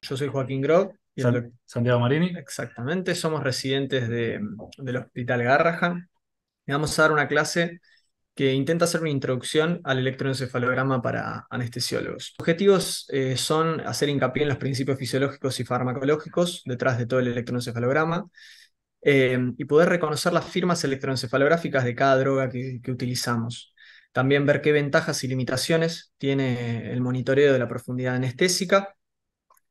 Yo soy Joaquín Grov y Santiago Marini. exactamente, somos residentes del Hospital Garrahan. Le vamos a dar una clase que intenta hacer una introducción al electroencefalograma para anestesiólogos. Los objetivos son hacer hincapié en los principios fisiológicos y farmacológicos detrás de todo el electroencefalograma y poder reconocer las firmas electroencefalográficas de cada droga que utilizamos. También ver qué ventajas y limitaciones tiene el monitoreo de la profundidad anestésica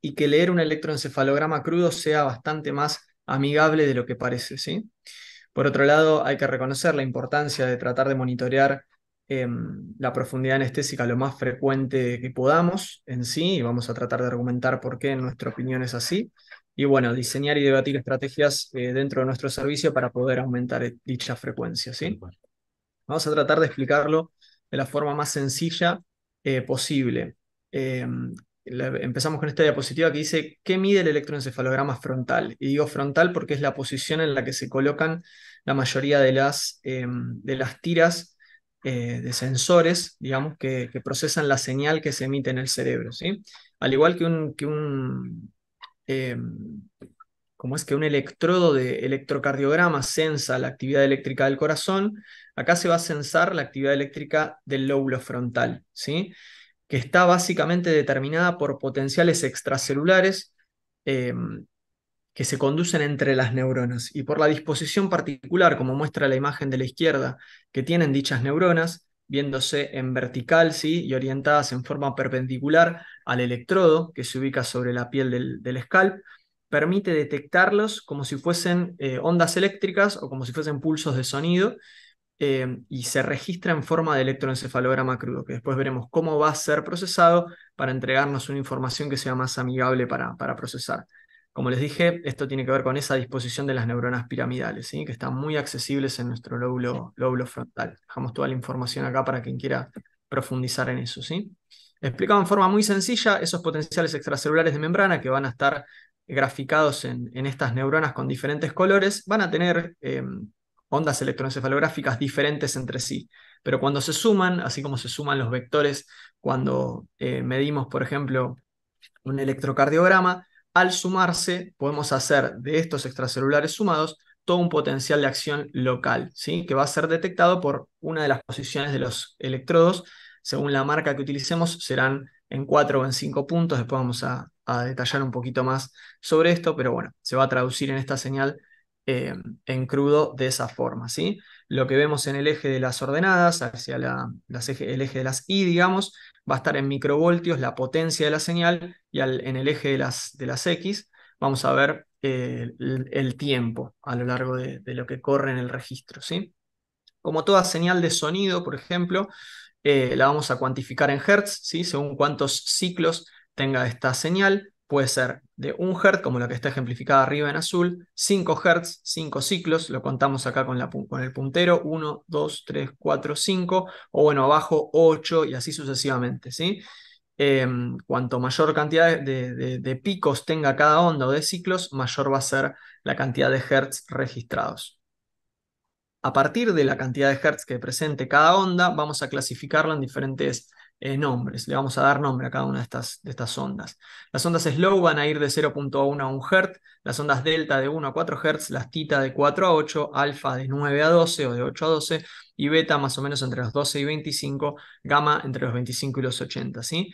y que leer un electroencefalograma crudo sea bastante más amigable de lo que parece, ¿sí? Por otro lado, hay que reconocer la importancia de tratar de monitorear la profundidad anestésica lo más frecuente que podamos en sí, y vamos a tratar de argumentar por qué en nuestra opinión es así. Y bueno, diseñar y debatir estrategias dentro de nuestro servicio para poder aumentar dicha frecuencia, ¿sí? Vamos a tratar de explicarlo de la forma más sencilla posible. Eh, Empezamos con esta diapositiva que dice, ¿qué mide el electroencefalograma frontal? Y digo frontal porque es la posición en la que se colocan la mayoría de las tiras de sensores, digamos, que procesan la señal que se emite en el cerebro, ¿sí? Al igual eh, como es que un electrodo de electrocardiograma sensa la actividad eléctrica del corazón, acá se va a censar la actividad eléctrica del lóbulo frontal, ¿sí? Que está básicamente determinada por potenciales extracelulares eh, que se conducen entre las neuronas y por la disposición particular, como muestra la imagen de la izquierda, que tienen dichas neuronas, viéndose en vertical, ¿sí? Y orientadas en forma perpendicular al electrodo que se ubica sobre la piel del scalp, permite detectarlos como si fuesen ondas eléctricas o como si fuesen pulsos de sonido y se registra en forma de electroencefalograma crudo, que después veremos cómo va a ser procesado para entregarnos una información que sea más amigable para procesar. Como les dije, esto tiene que ver con esa disposición de las neuronas piramidales, ¿sí? Que están muy accesibles en nuestro lóbulo frontal. Dejamos toda la información acá para quien quiera profundizar en eso, ¿sí? Explicado en forma muy sencilla, esos potenciales extracelulares de membrana que van a estar graficados en estas neuronas con diferentes colores, van a tener ondas electroencefalográficas diferentes entre sí. Pero cuando se suman, así como se suman los vectores cuando medimos, por ejemplo, un electrocardiograma, al sumarse podemos hacer de estos extracelulares sumados todo un potencial de acción local, ¿sí? Que va a ser detectado por una de las posiciones de los electrodos. Según la marca que utilicemos, serán en 4 o en 5 puntos. Después vamos a detallar un poquito más sobre esto, pero bueno, se va a traducir en esta señal eh, en crudo de esa forma, ¿sí? Lo que vemos en el eje de las ordenadas, hacia el eje de las Y, digamos, va a estar en microvoltios la potencia de la señal y en el eje de las X vamos a ver el tiempo a lo largo de lo que corre en el registro, ¿sí? Como toda señal de sonido, por ejemplo, la vamos a cuantificar en hertz, ¿sí? Según cuántos ciclos tenga esta señal. Puede ser de 1 Hz, como la que está ejemplificada arriba en azul, 5 Hz, 5 ciclos, lo contamos acá con el puntero, 1, 2, 3, 4, 5, o bueno, abajo 8 y así sucesivamente, ¿sí? Cuanto mayor cantidad de picos tenga cada onda o de ciclos, mayor va a ser la cantidad de hertz registrados. A partir de la cantidad de hertz que presente cada onda, vamos a clasificarla en diferentes nombres. Le vamos a dar nombre a cada una de estas ondas. Las ondas slow van a ir de 0,1 a 1 Hz, las ondas delta de 1 a 4 Hz, las tita de 4 a 8, alfa de 9 a 12 o de 8 a 12 y beta más o menos entre los 12 y 25, gamma entre los 25 y los 80, ¿sí?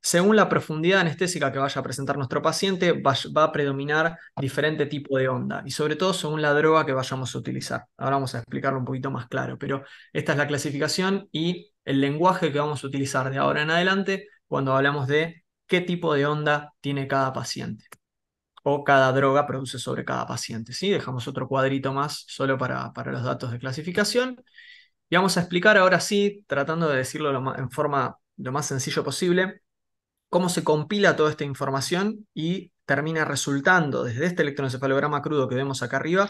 Según la profundidad anestésica que vaya a presentar nuestro paciente, va a predominar diferente tipo de onda y sobre todo según la droga que vayamos a utilizar. Ahora vamos a explicarlo un poquito más claro, pero esta es la clasificación y el lenguaje que vamos a utilizar de ahora en adelante cuando hablamos de qué tipo de onda tiene cada paciente o cada droga produce sobre cada paciente, ¿sí? Dejamos otro cuadrito más solo para los datos de clasificación y vamos a explicar ahora sí, tratando de decirlo en forma lo más sencillo posible cómo se compila toda esta información y termina resultando desde este electroencefalograma crudo que vemos acá arriba,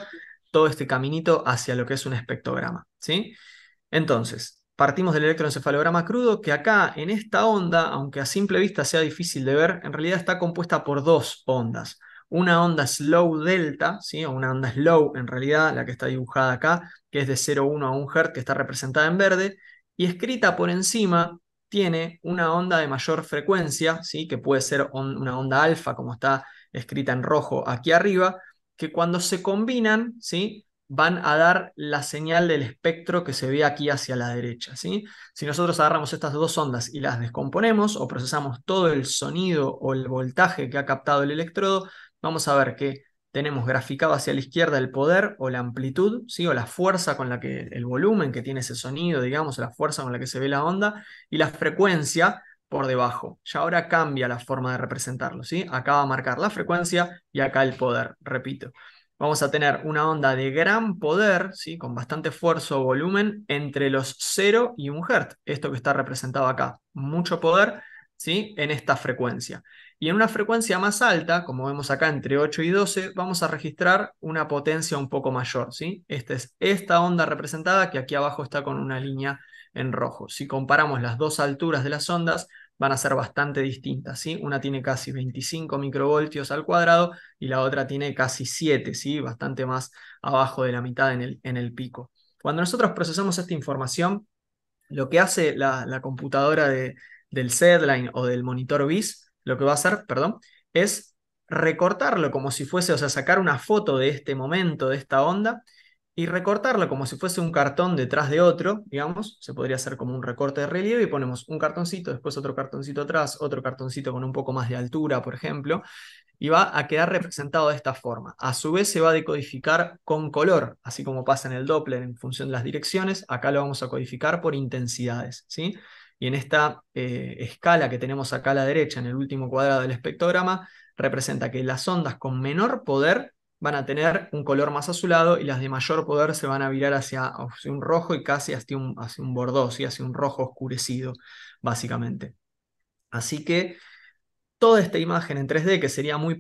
todo este caminito hacia lo que es un espectrograma, ¿sí? Entonces, partimos del electroencefalograma crudo que acá en esta onda, aunque a simple vista sea difícil de ver, en realidad está compuesta por dos ondas. Una onda slow delta, ¿sí? O una onda slow en realidad, la que está dibujada acá, que es de 0,1 a 1 Hz, que está representada en verde, y escrita por encima tiene una onda de mayor frecuencia, ¿sí? Que puede ser una onda alfa, como está escrita en rojo aquí arriba, que cuando se combinan, ¿sí? Van a dar la señal del espectro que se ve aquí hacia la derecha, ¿sí? Si nosotros agarramos estas dos ondas y las descomponemos o procesamos todo el sonido o el voltaje que ha captado el electrodo, vamos a ver que tenemos graficado hacia la izquierda el poder o la amplitud, ¿sí? O la fuerza con la que, el volumen que tiene ese sonido, digamos, o la fuerza con la que se ve la onda, y la frecuencia por debajo. Ya ahora cambia la forma de representarlo, ¿sí? Acá va a marcar la frecuencia y acá el poder, repito. Vamos a tener una onda de gran poder, ¿sí? Con bastante esfuerzo o volumen, entre los 0 y 1 Hz. Esto que está representado acá. Mucho poder, ¿sí? En esta frecuencia. Y en una frecuencia más alta, como vemos acá entre 8 y 12, vamos a registrar una potencia un poco mayor, ¿sí? Esta es esta onda representada que aquí abajo está con una línea en rojo. Si comparamos las dos alturas de las ondas, van a ser bastante distintas, ¿sí? Una tiene casi 25 microvoltios al cuadrado y la otra tiene casi 7, ¿sí? Bastante más abajo de la mitad en el pico. Cuando nosotros procesamos esta información, lo que hace la computadora del Zline o del monitor BIS, lo que va a hacer, perdón, es recortarlo como si fuese, o sea, sacar una foto de este momento, de esta onda, y recortarlo como si fuese un cartón detrás de otro, digamos, se podría hacer como un recorte de relieve y ponemos un cartoncito, después otro cartoncito atrás, otro cartoncito con un poco más de altura, por ejemplo, y va a quedar representado de esta forma. A su vez se va a decodificar con color, así como pasa en el Doppler en función de las direcciones, acá lo vamos a codificar por intensidades, ¿sí? Y en esta escala que tenemos acá a la derecha, en el último cuadrado del espectrograma, representa que las ondas con menor poder van a tener un color más azulado y las de mayor poder se van a virar hacia un rojo y casi hacia un bordó, ¿sí? Hacia un rojo oscurecido, básicamente. Así que toda esta imagen en 3D, que sería muy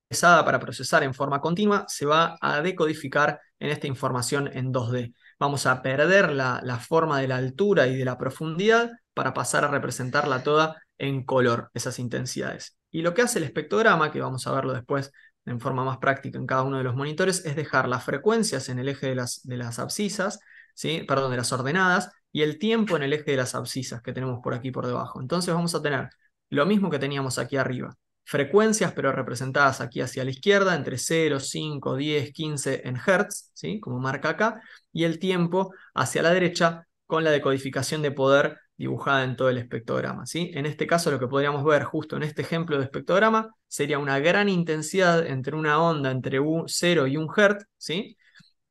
pesada para procesar en forma continua, se va a decodificar en esta información en 2D. Vamos a perder la forma de la altura y de la profundidad para pasar a representarla toda en color, esas intensidades. Y lo que hace el espectrograma, que vamos a verlo después en forma más práctica en cada uno de los monitores, es dejar las frecuencias en el eje de las abscisas, ¿sí? Perdón, de las ordenadas, y el tiempo en el eje de las abscisas que tenemos por aquí por debajo. Entonces vamos a tener lo mismo que teníamos aquí arriba. Frecuencias, pero representadas aquí hacia la izquierda, entre 0, 5, 10, 15 en Hertz, ¿sí? Como marca acá, y el tiempo hacia la derecha con la decodificación de poder dibujada en todo el espectrograma, ¿sí? En este caso lo que podríamos ver justo en este ejemplo de espectrograma sería una gran intensidad entre una onda entre 0 y 1 Hz, ¿sí?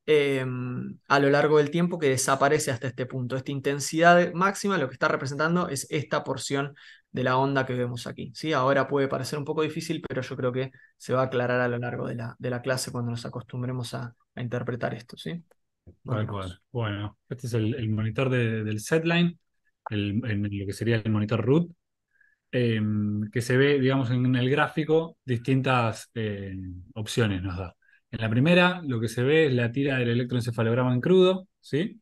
A lo largo del tiempo que desaparece hasta este punto. Esta intensidad máxima lo que está representando es esta porción de la onda que vemos aquí, ¿sí? Ahora puede parecer un poco difícil, pero yo creo que se va a aclarar a lo largo de la clase cuando nos acostumbremos a interpretar esto, ¿sí? Tal cual. Continuamos. Bueno, este es el monitor del setline, lo que sería el monitor root, eh, que se ve, digamos, en el gráfico, distintas opciones nos da. En la primera, lo que se ve es la tira del electroencefalograma en crudo, ¿sí?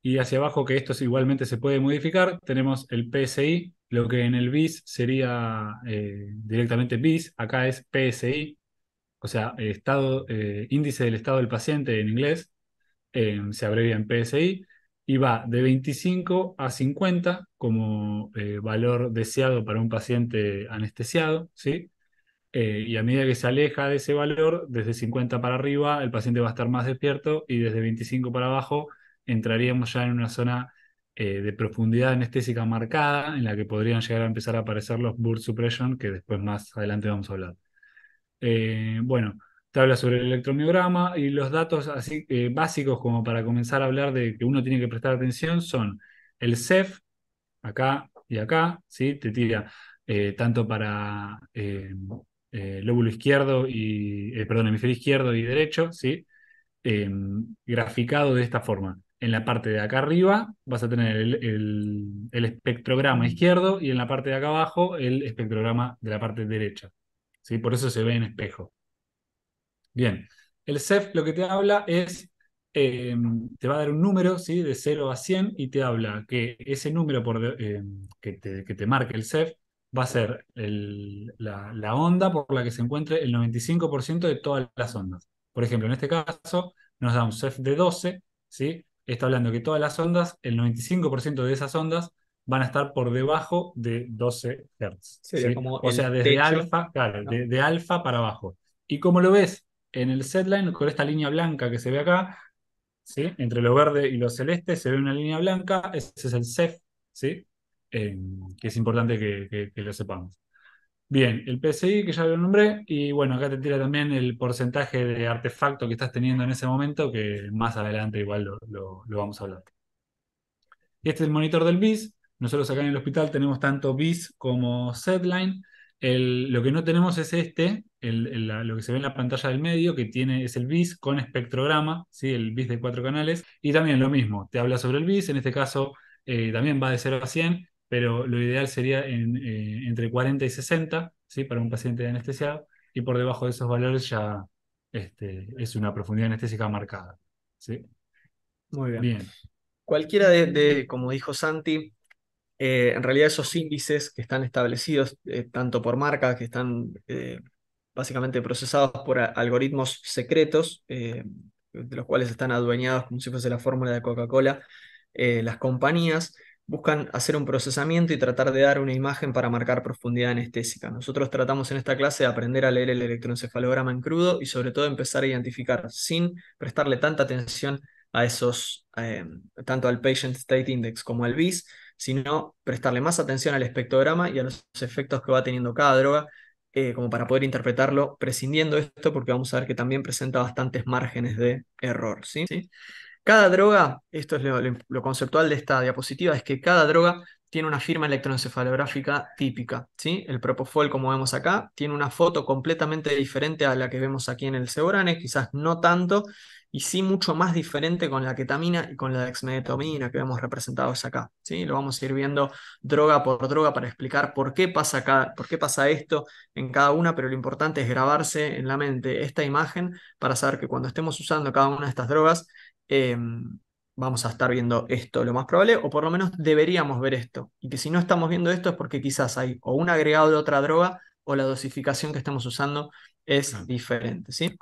Y hacia abajo, que esto igualmente se puede modificar, tenemos el PSI, lo que en el BIS sería directamente BIS, acá es PSI, o sea, índice del estado del paciente en inglés, se abrevia en PSI, y va de 25 a 50 como valor deseado para un paciente anestesiado, ¿sí? Y a medida que se aleja de ese valor, desde 50 para arriba, el paciente va a estar más despierto y desde 25 para abajo entraríamos ya en una zona de profundidad anestésica marcada en la que podrían llegar a empezar a aparecer los burst suppression que después más adelante vamos a hablar. Bueno, te habla sobre el electromiograma y los datos así básicos como para comenzar a hablar de que uno tiene que prestar atención son el CEF, acá y acá, ¿sí? Te tira tanto para lóbulo izquierdo perdón, hemisferio izquierdo y derecho, ¿sí? Eh, Graficado de esta forma. En la parte de acá arriba vas a tener el espectrograma izquierdo y en la parte de acá abajo el espectrograma de la parte derecha, ¿sí? Por eso se ve en espejo. Bien, el CEF lo que te habla es, eh, te va a dar un número, ¿sí? De 0 a 100 y te habla que ese número que te marque el CEF va a ser la onda por la que se encuentre el 95% de todas las ondas. Por ejemplo, en este caso nos da un CEF de 12, ¿sí? Está hablando que todas las ondas, el 95% de esas ondas van a estar por debajo de 12 Hz, Sería ¿sí? como O sea, el desde techo, alfa, claro, ¿no? de alfa para abajo. Y como lo ves en el setline, con esta línea blanca que se ve acá, ¿sí? Entre lo verde y lo celeste se ve una línea blanca, ese es el CEF, ¿sí? Eh, que es importante que lo sepamos. Bien, el PSI que ya lo nombré, y bueno, acá te tira también el porcentaje de artefacto que estás teniendo en ese momento, que más adelante igual lo vamos a hablar. Este es el monitor del BIS. Nosotros acá en el hospital tenemos tanto BIS como SedLine. Lo que no tenemos es lo que se ve en la pantalla del medio, que es el BIS con espectrograma, ¿sí? El BIS de 4 canales. Y también lo mismo, te habla sobre el BIS, en este caso también va de 0 a 100, pero lo ideal sería entre 40 y 60, ¿sí? Para un paciente anestesiado. Y por debajo de esos valores ya es una profundidad anestésica marcada, ¿sí? Muy bien. Bien. Cualquiera como dijo Santi, en realidad esos índices que están establecidos tanto por marca, que están básicamente procesados por algoritmos secretos, de los cuales están adueñados como si fuese la fórmula de Coca-Cola, las compañías buscan hacer un procesamiento y tratar de dar una imagen para marcar profundidad anestésica. Nosotros tratamos en esta clase de aprender a leer el electroencefalograma en crudo y sobre todo empezar a identificar sin prestarle tanta atención a esos, tanto al Patient State Index como al BIS, sino prestarle más atención al espectrograma y a los efectos que va teniendo cada droga, como para poder interpretarlo, prescindiendo esto, porque vamos a ver que también presenta bastantes márgenes de error, ¿sí? ¿Sí? Cada droga, esto es lo conceptual de esta diapositiva, es que cada droga tiene una firma electroencefalográfica típica, ¿sí? El Propofol, como vemos acá, tiene una foto completamente diferente a la que vemos aquí en el Segurane, quizás no tanto, y sí mucho más diferente con la ketamina y con la dexmedetomidina que vemos representados acá, ¿sí? Lo vamos a ir viendo droga por droga para explicar por qué pasa esto en cada una, pero lo importante es grabarse en la mente esta imagen para saber que cuando estemos usando cada una de estas drogas, eh, vamos a estar viendo esto lo más probable, o por lo menos deberíamos ver esto. Y que si no estamos viendo esto es porque quizás hay o un agregado de otra droga o la dosificación que estamos usando es Ah, diferente, ¿sí?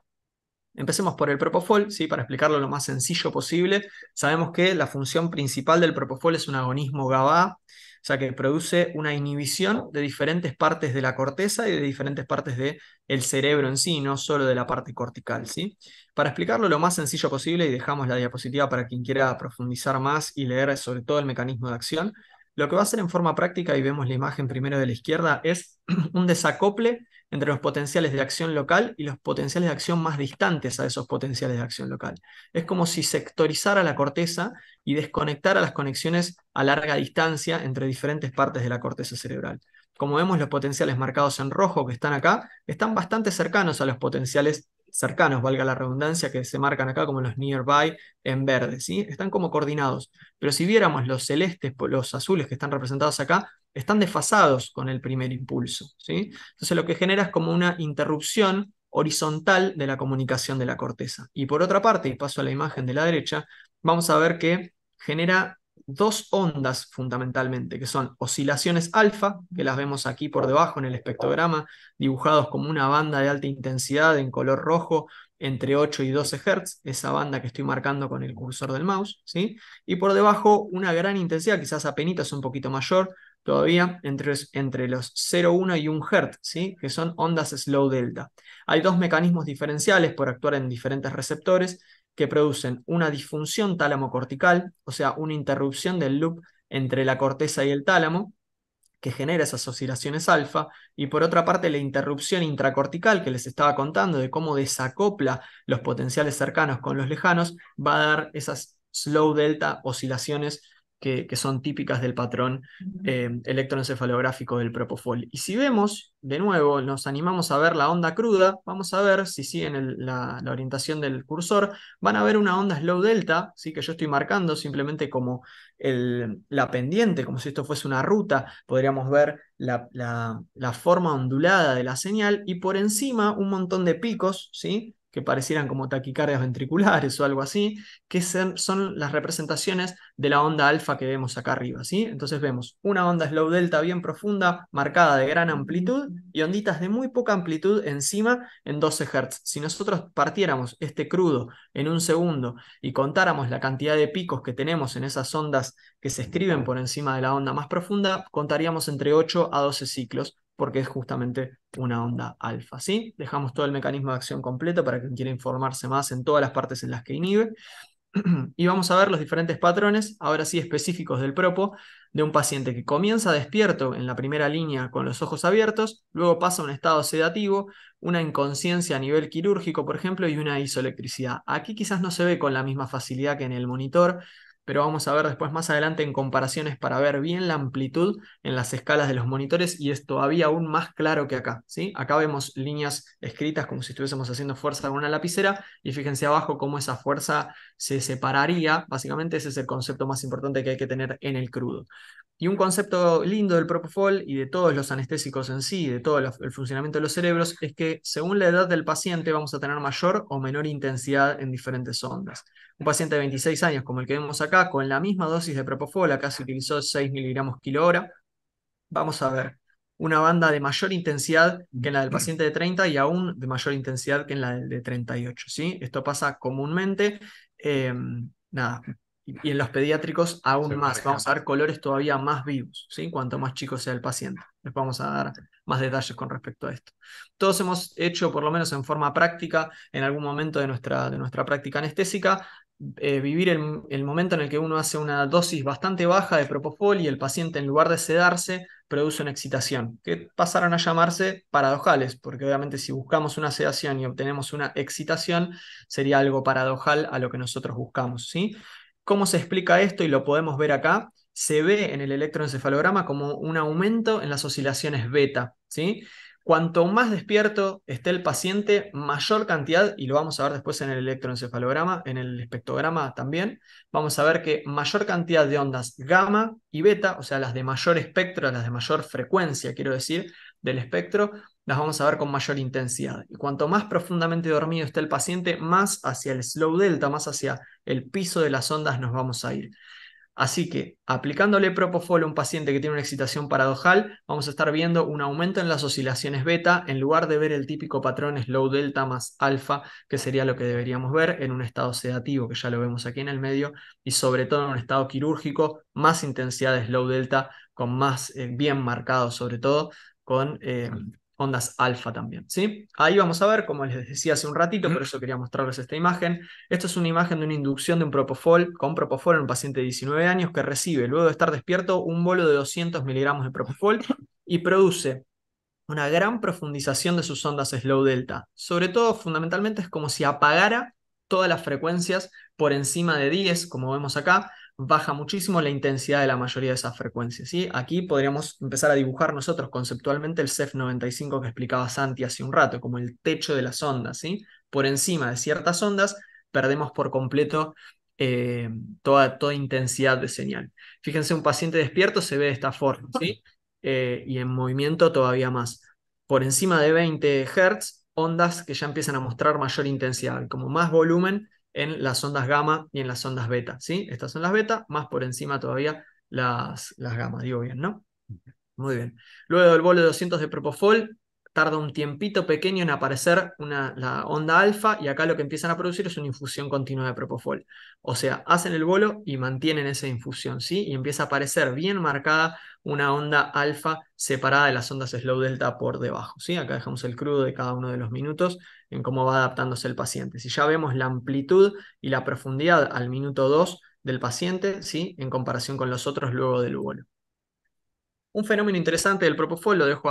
Empecemos por el Propofol, ¿sí? Para explicarlo lo más sencillo posible. Sabemos que la función principal del Propofol es un agonismo GABA, o sea que produce una inhibición de diferentes partes de la corteza y de diferentes partes del cerebro en sí, no solo de la parte cortical, ¿sí? Para explicarlo lo más sencillo posible, y dejamos la diapositiva para quien quiera profundizar más y leer sobre todo el mecanismo de acción, lo que va a hacer en forma práctica, y vemos la imagen primero de la izquierda, es un desacople entre los potenciales de acción local y los potenciales de acción más distantes a esos potenciales de acción local. Es como si sectorizara la corteza y desconectara las conexiones a larga distancia entre diferentes partes de la corteza cerebral. Como vemos, los potenciales marcados en rojo que están acá están bastante cercanos a los potenciales cercanos, valga la redundancia, que se marcan acá como los nearby en verde, ¿sí? Están como coordinados. Pero si viéramos los celestes, los azules que están representados acá, están desfasados con el primer impulso, ¿sí? Entonces lo que genera es como una interrupción horizontal de la comunicación de la corteza. Y por otra parte, y paso a la imagen de la derecha, vamos a ver que genera dos ondas fundamentalmente, que son oscilaciones alfa, que las vemos aquí por debajo en el espectrograma, dibujados como una banda de alta intensidad en color rojo entre 8 y 12 Hz, esa banda que estoy marcando con el cursor del mouse, ¿sí? Y por debajo una gran intensidad, quizás apenas un poquito mayor, todavía entre los 0,1 y 1 Hz, ¿sí? Que son ondas slow delta. Hay dos mecanismos diferenciales por actuar en diferentes receptores que producen una disfunción tálamo-cortical, o sea, una interrupción del loop entre la corteza y el tálamo, que genera esas oscilaciones alfa, y por otra parte la interrupción intracortical que les estaba contando de cómo desacopla los potenciales cercanos con los lejanos, va a dar esas slow delta oscilaciones que son típicas del patrón electroencefalográfico del Propofol. Y si vemos, de nuevo, nos animamos a ver la onda cruda, vamos a ver si siguen la orientación del cursor, van a ver una onda slow delta, ¿sí? Que yo estoy marcando simplemente como la pendiente, como si esto fuese una ruta, podríamos ver la forma ondulada de la señal y por encima un montón de picos, ¿sí? que parecieran como taquicardias ventriculares o algo así, que son las representaciones de la onda alfa que vemos acá arriba, ¿sí? Entonces vemos una onda slow delta bien profunda, marcada de gran amplitud, y onditas de muy poca amplitud encima en 12 Hz. Si nosotros partiéramos este crudo en un segundo y contáramos la cantidad de picos que tenemos en esas ondas que se escriben por encima de la onda más profunda, contaríamos entre 8 a 12 ciclos, porque es justamente una onda alfa, ¿sí? Dejamos todo el mecanismo de acción completo para quien quiera informarse más en todas las partes en las que inhibe. Y vamos a ver los diferentes patrones, ahora sí específicos del propo, de un paciente que comienza despierto en la primera línea con los ojos abiertos, luego pasa a un estado sedativo, una inconsciencia a nivel quirúrgico, por ejemplo, y una isoelectricidad. Aquí quizás no se ve con la misma facilidad que en el monitor, pero vamos a ver después más adelante en comparaciones para ver bien la amplitud en las escalas de los monitores, y es todavía aún más claro que acá, ¿sí? Acá vemos líneas escritas como si estuviésemos haciendo fuerza con una lapicera, y fíjense abajo cómo esa fuerza se separaría. Básicamente ese es el concepto más importante que hay que tener en el crudo. Y un concepto lindo del propofol y de todos los anestésicos en sí, de todo el funcionamiento de los cerebros, es que según la edad del paciente vamos a tener mayor o menor intensidad en diferentes ondas. Un paciente de 26 años, como el que vemos acá, con la misma dosis de propofol, acá se utilizó 6 miligramos kilo hora, vamos a ver una banda de mayor intensidad que en la del paciente de 30 y aún de mayor intensidad que en la del de 38, ¿sí? Esto pasa comúnmente, eh, nada, y en los pediátricos aún más. Vamos a ver colores todavía más vivos, ¿sí? Cuanto más chico sea el paciente. Les vamos a dar más detalles con respecto a esto. Todos hemos hecho, por lo menos en forma práctica, en algún momento de nuestra práctica anestésica, vivir el momento en el que uno hace una dosis bastante baja de propofol y el paciente, en lugar de sedarse, produce una excitación, que pasaron a llamarse paradojales, porque obviamente si buscamos una sedación y obtenemos una excitación, sería algo paradojal a lo que nosotros buscamos, ¿sí? ¿Cómo se explica esto? Y lo podemos ver acá. Se ve en el electroencefalograma como un aumento en las oscilaciones beta, ¿sí? Cuanto más despierto esté el paciente, mayor cantidad, y lo vamos a ver después en el electroencefalograma, en el espectrograma también, vamos a ver que mayor cantidad de ondas gamma y beta, o sea, las de mayor espectro, las de mayor frecuencia, quiero decir, del espectro, las vamos a ver con mayor intensidad. Y cuanto más profundamente dormido esté el paciente, más hacia el slow delta, más hacia el piso de las ondas nos vamos a ir. Así que, aplicándole propofol a un paciente que tiene una excitación paradojal, vamos a estar viendo un aumento en las oscilaciones beta, en lugar de ver el típico patrón slow delta más alfa, que sería lo que deberíamos ver en un estado sedativo, que ya lo vemos aquí en el medio, y sobre todo en un estado quirúrgico, más intensidad de slow delta, con más bien marcado, sobre todo con ondas alfa también, ¿sí? Ahí vamos a ver, como les decía hace un ratito, por eso quería mostrarles esta imagen. Esto es una imagen de una inducción de un propofol, con propofol en un paciente de 19 años que recibe, luego de estar despierto, un bolo de 200 miligramos de propofol y produce una gran profundización de sus ondas slow delta. Sobre todo, fundamentalmente, es como si apagara todas las frecuencias por encima de 10, como vemos acá, baja muchísimo la intensidad de la mayoría de esas frecuencias, ¿sí? Aquí podríamos empezar a dibujar nosotros conceptualmente el CEF 95 que explicaba Santi hace un rato, como el techo de las ondas, ¿sí? Por encima de ciertas ondas perdemos por completo toda intensidad de señal. Fíjense, un paciente despierto se ve de esta forma, ¿sí? Y en movimiento todavía más. Por encima de 20 Hz, ondas que ya empiezan a mostrar mayor intensidad, como más volumen en las ondas gamma y en las ondas beta, ¿sí? Estas son las beta, más por encima todavía las gamma, digo bien, ¿no? Muy bien. Luego del bolo de 200 de propofol, tarda un tiempito pequeño en aparecer la onda alfa, y acá lo que empiezan a producir es una infusión continua de propofol. O sea, hacen el bolo y mantienen esa infusión, ¿sí? Y empieza a aparecer bien marcada una onda alfa separada de las ondas slow delta por debajo, ¿sí? Acá dejamos el crudo de cada uno de los minutos en cómo va adaptándose el paciente. Si ya vemos la amplitud y la profundidad al minuto 2 del paciente, ¿sí? En comparación con los otros luego del bolo. Un fenómeno interesante del propofol, lo dejo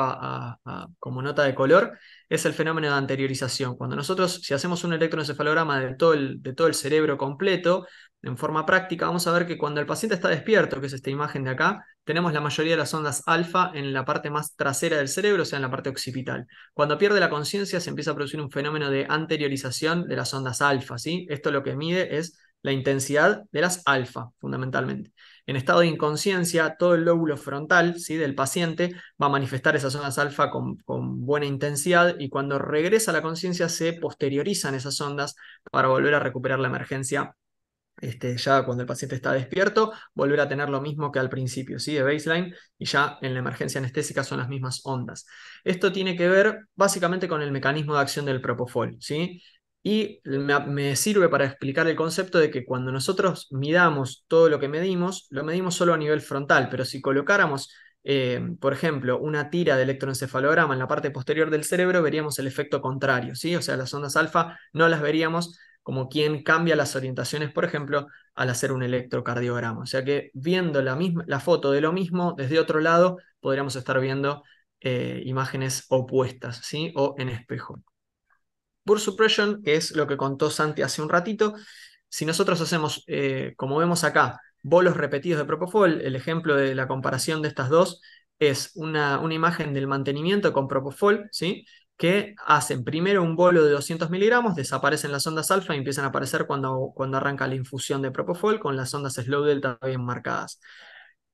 como nota de color, es el fenómeno de anteriorización. Cuando nosotros, si hacemos un electroencefalograma de todo el cerebro completo, en forma práctica, vamos a ver que cuando el paciente está despierto, que es esta imagen de acá, tenemos la mayoría de las ondas alfa en la parte más trasera del cerebro, o sea, en la parte occipital. Cuando pierde la conciencia, se empieza a producir un fenómeno de anteriorización de las ondas alfa, ¿sí? Esto lo que mide es la intensidad de las alfa, fundamentalmente. En estado de inconsciencia, todo el lóbulo frontal, ¿sí?, del paciente va a manifestar esas ondas alfa con buena intensidad, y cuando regresa a la conciencia se posteriorizan esas ondas para volver a recuperar la emergencia. Ya cuando el paciente está despierto, volver a tener lo mismo que al principio, ¿sí?, de baseline, y ya en la emergencia anestésica son las mismas ondas. Esto tiene que ver básicamente con el mecanismo de acción del propofol, ¿sí? Y me sirve para explicar el concepto de que cuando nosotros midamos todo lo que medimos, lo medimos solo a nivel frontal, pero si colocáramos, por ejemplo, una tira de electroencefalograma en la parte posterior del cerebro, veríamos el efecto contrario, ¿sí? O sea, las ondas alfa no las veríamos como quien cambia las orientaciones, por ejemplo, al hacer un electrocardiograma. O sea que viendo la foto de lo mismo desde otro lado, podríamos estar viendo imágenes opuestas, ¿sí?, o en espejo. Burst suppression, que es lo que contó Santi hace un ratito. Si nosotros hacemos, como vemos acá, bolos repetidos de propofol, el ejemplo de la comparación de estas dos es una imagen del mantenimiento con propofol, ¿sí?, que hacen primero un bolo de 200 miligramos, desaparecen las ondas alfa y empiezan a aparecer cuando arranca la infusión de propofol con las ondas slow delta bien marcadas.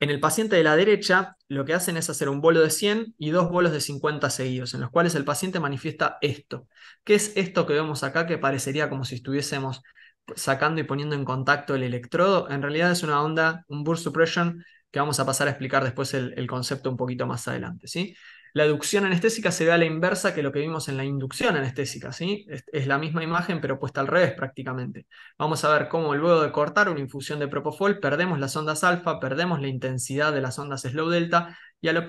En el paciente de la derecha, lo que hacen es hacer un bolo de 100 y dos bolos de 50 seguidos, en los cuales el paciente manifiesta esto. ¿Qué es esto que vemos acá, que parecería como si estuviésemos sacando y poniendo en contacto el electrodo? En realidad es una onda, un burst suppression, que vamos a pasar a explicar después el concepto un poquito más adelante, ¿sí? La educción anestésica se ve a la inversa que lo que vimos en la inducción anestésica, ¿sí? Es la misma imagen, pero puesta al revés prácticamente. Vamos a ver cómo luego de cortar una infusión de propofol perdemos las ondas alfa, perdemos la intensidad de las ondas slow delta, y a lo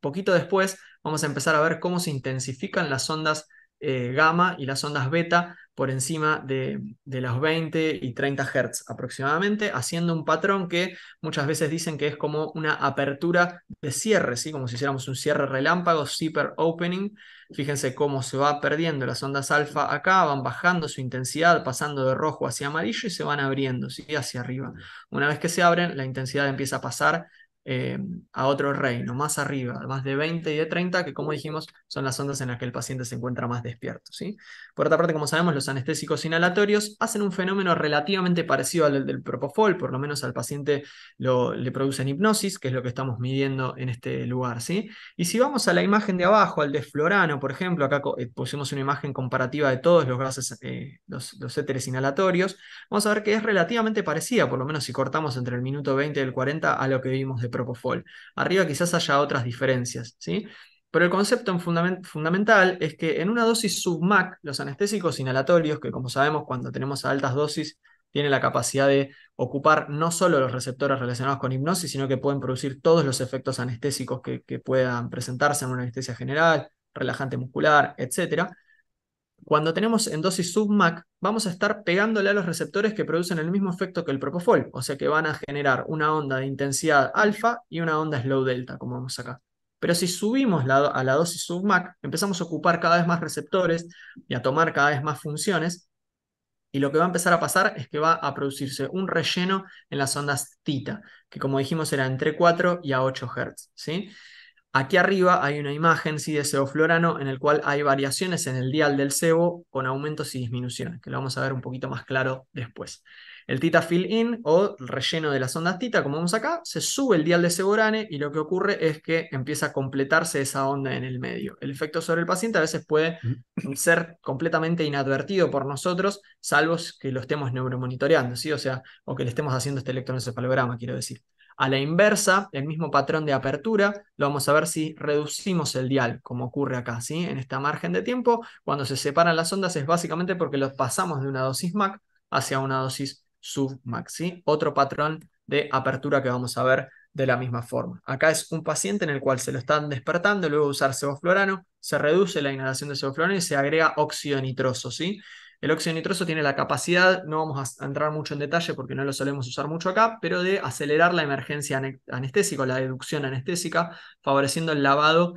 poquito después vamos a empezar a ver cómo se intensifican las ondas gamma y las ondas beta por encima de los 20 y 30 Hz aproximadamente, haciendo un patrón que muchas veces dicen que es como una apertura de cierre, ¿sí?, como si hiciéramos un cierre relámpago, zipper opening. Fíjense cómo se va perdiendo las ondas alfa acá, van bajando su intensidad, pasando de rojo hacia amarillo y se van abriendo, ¿sí?, hacia arriba. Una vez que se abren, la intensidad empieza a pasar a otro reino, más arriba, más de 20 y de 30, que como dijimos son las ondas en las que el paciente se encuentra más despierto, ¿sí? Por otra parte, como sabemos, los anestésicos inhalatorios hacen un fenómeno relativamente parecido al del propofol, por lo menos al paciente le producen hipnosis, que es lo que estamos midiendo en este lugar, ¿sí? Y si vamos a la imagen de abajo, al desflorano, por ejemplo, acá pusimos una imagen comparativa de todos los gases, los éteres inhalatorios, vamos a ver que es relativamente parecida, por lo menos si cortamos entre el minuto 20 y el 40, a lo que vimos de propofol. Arriba quizás haya otras diferencias, ¿sí? Pero el concepto fundamental es que en una dosis sub-MAC, los anestésicos inhalatorios, que como sabemos cuando tenemos a altas dosis, tienen la capacidad de ocupar no solo los receptores relacionados con hipnosis, sino que pueden producir todos los efectos anestésicos que puedan presentarse en una anestesia general, relajante muscular, etc. Cuando tenemos en dosis sub-MAC, vamos a estar pegándole a los receptores que producen el mismo efecto que el propofol, o sea que van a generar una onda de intensidad alfa y una onda slow delta, como vemos acá. Pero si subimos a la dosis sub-MAC, empezamos a ocupar cada vez más receptores y a tomar cada vez más funciones, y lo que va a empezar a pasar es que va a producirse un relleno en las ondas θ, que como dijimos era entre 4 y a 8 Hz, ¿sí? Aquí arriba hay una imagen, ¿sí?, de sevoflurano en el cual hay variaciones en el dial del sebo con aumentos y disminuciones, que lo vamos a ver un poquito más claro después. El theta fill-in, o el relleno de las ondas θ, como vemos acá, se sube el dial de seborane y lo que ocurre es que empieza a completarse esa onda en el medio. El efecto sobre el paciente a veces puede ser completamente inadvertido por nosotros, salvo que lo estemos neuromonitoreando, ¿sí? O sea, o que le estemos haciendo este electroencefalograma, quiero decir. A la inversa, el mismo patrón de apertura, lo vamos a ver si reducimos el dial, como ocurre acá, ¿sí? En esta margen de tiempo, cuando se separan las ondas es básicamente porque los pasamos de una dosis MAC hacia una dosis sub-MAC, ¿sí? Otro patrón de apertura que vamos a ver de la misma forma. Acá es un paciente en el cual se lo están despertando, luego de usar sevoflurano, se reduce la inhalación de sevoflurano y se agrega óxido nitroso, ¿sí? El óxido nitroso tiene la capacidad, no vamos a entrar mucho en detalle porque no lo solemos usar mucho acá, pero de acelerar la emergencia anestésica o la deducción anestésica, favoreciendo el lavado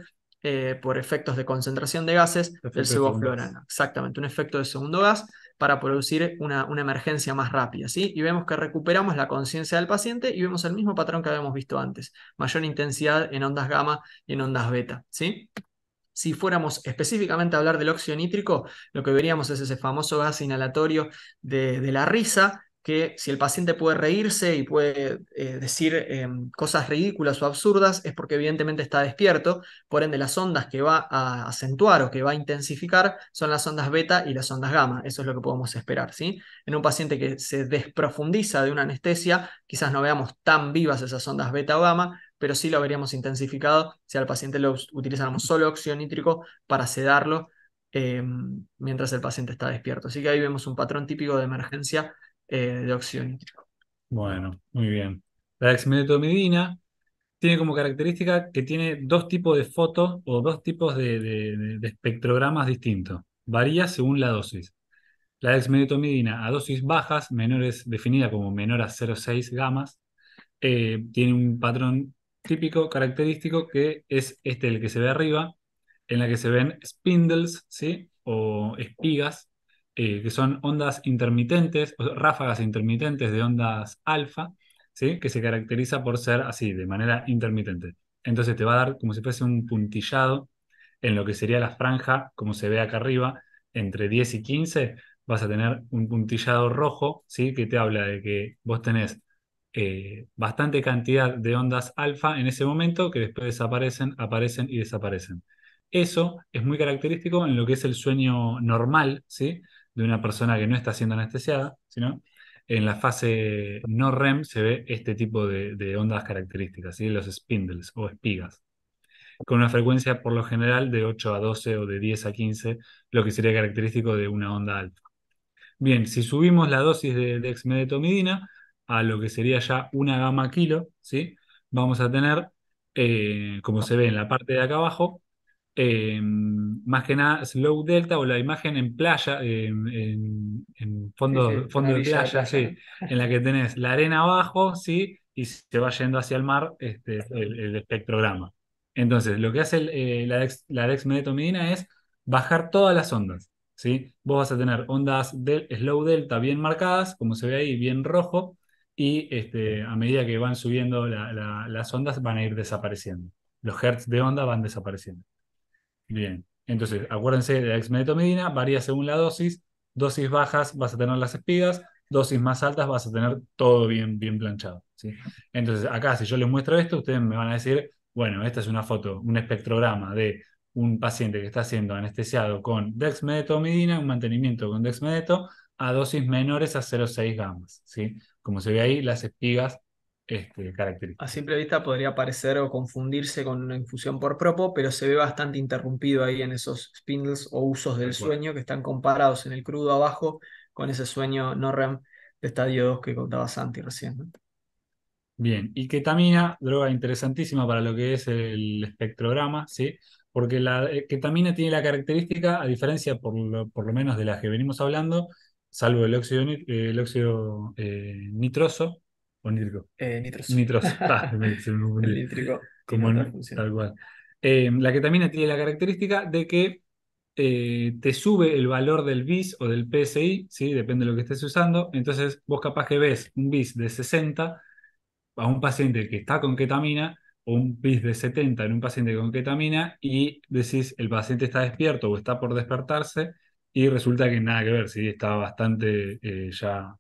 por efectos de concentración de gases del Efecto de segundo gas. sevoflurano. Exactamente, un efecto de segundo gas para producir una emergencia más rápida, ¿sí? Y vemos que recuperamos la conciencia del paciente y vemos el mismo patrón que habíamos visto antes, mayor intensidad en ondas gamma y en ondas beta, ¿sí? Si fuéramos específicamente a hablar del óxido nítrico, lo que veríamos es ese famoso gas inhalatorio de la risa, que si el paciente puede reírse y puede decir cosas ridículas o absurdas, es porque evidentemente está despierto. Por ende, las ondas que va a acentuar o que va a intensificar son las ondas beta y las ondas gamma. Eso es lo que podemos esperar, ¿sí? En un paciente que se desprofundiza de una anestesia, quizás no veamos tan vivas esas ondas beta o gamma, pero sí lo veríamos intensificado si al paciente lo utilizáramos solo óxido nítrico para sedarlo eh, mientras el paciente está despierto. Así que ahí vemos un patrón típico de emergencia de óxido nítrico. Bueno, muy bien. La dexmedetomidina tiene como característica que tiene dos tipos de fotos o dos tipos de espectrogramas distintos. Varía según la dosis. La dexmedetomidina a dosis bajas, menores, definida como menor a 0,6 gamas, tiene un patrón típico, característico, que es este, el que se ve arriba, en la que se ven spindles, ¿sí? O espigas, que son ondas intermitentes, o ráfagas intermitentes de ondas alfa, ¿sí? Que se caracteriza por ser así, de manera intermitente. Entonces te va a dar como si fuese un puntillado en lo que sería la franja, como se ve acá arriba, entre 10 y 15, vas a tener un puntillado rojo, ¿sí? Que te habla de que vos tenés bastante cantidad de ondas alfa en ese momento que después desaparecen, aparecen y desaparecen. Eso es muy característico en lo que es el sueño normal, ¿sí? De una persona que no está siendo anestesiada, sino en la fase no REM se ve este tipo de ondas características, ¿sí? Los spindles o espigas, con una frecuencia por lo general de 8 a 12 o de 10 a 15, lo que sería característico de una onda alfa. Bien, si subimos la dosis de dexmedetomidina a lo que sería ya una gamma kilo, ¿sí? Vamos a tener, como se ve en la parte de acá abajo, más que nada slow delta o la imagen en playa, en Sí, fondo, sí, una fondo de orilla de playa, playa, sí, ¿no? en la que tenés la arena abajo, ¿sí? Y se va yendo hacia el mar el espectrograma. Entonces, lo que hace la dexmedetomidina es bajar todas las ondas, ¿sí? Vos vas a tener ondas de slow delta bien marcadas, como se ve ahí, bien rojo, y a medida que van subiendo las ondas van a ir desapareciendo. Los hertz de onda van desapareciendo. Bien, entonces acuérdense de la dexmedetomidina, varía según la dosis. Dosis bajas vas a tener las espigas, dosis más altas vas a tener todo bien, bien planchado, ¿sí? Entonces acá si yo les muestro esto, ustedes me van a decir, bueno, esta es una foto, un espectrograma de un paciente que está siendo anestesiado con dexmedetomidina, un mantenimiento con dexmedeto a dosis menores a 0,6 gamas, ¿sí? Como se ve ahí, las espigas A características. simple vista podría parecer o confundirse con una infusión por propo, pero se ve bastante interrumpido ahí en esos spindles o usos del Tal cual. sueño que están comparados en el crudo abajo con ese sueño no REM de estadio 2 que contaba Santi recién, ¿no? Bien, y ketamina, droga interesantísima para lo que es el espectrograma, ¿sí? Porque la ketamina tiene la característica, a diferencia por lo menos de las que venimos hablando, salvo el óxido nitroso, o nítrico, Nitros. nitroso, se me El confundí, nítrico tiene como otra función. tal cual. La ketamina tiene la característica de que te sube el valor del BIS o del PSI, ¿sí? Depende de lo que estés usando. Entonces, vos capaz que ves un BIS de 60 a un paciente que está con ketamina o un PIS de 70 en un paciente con ketamina y decís el paciente está despierto o está por despertarse y resulta que nada que ver, ¿sí? Está bastante ya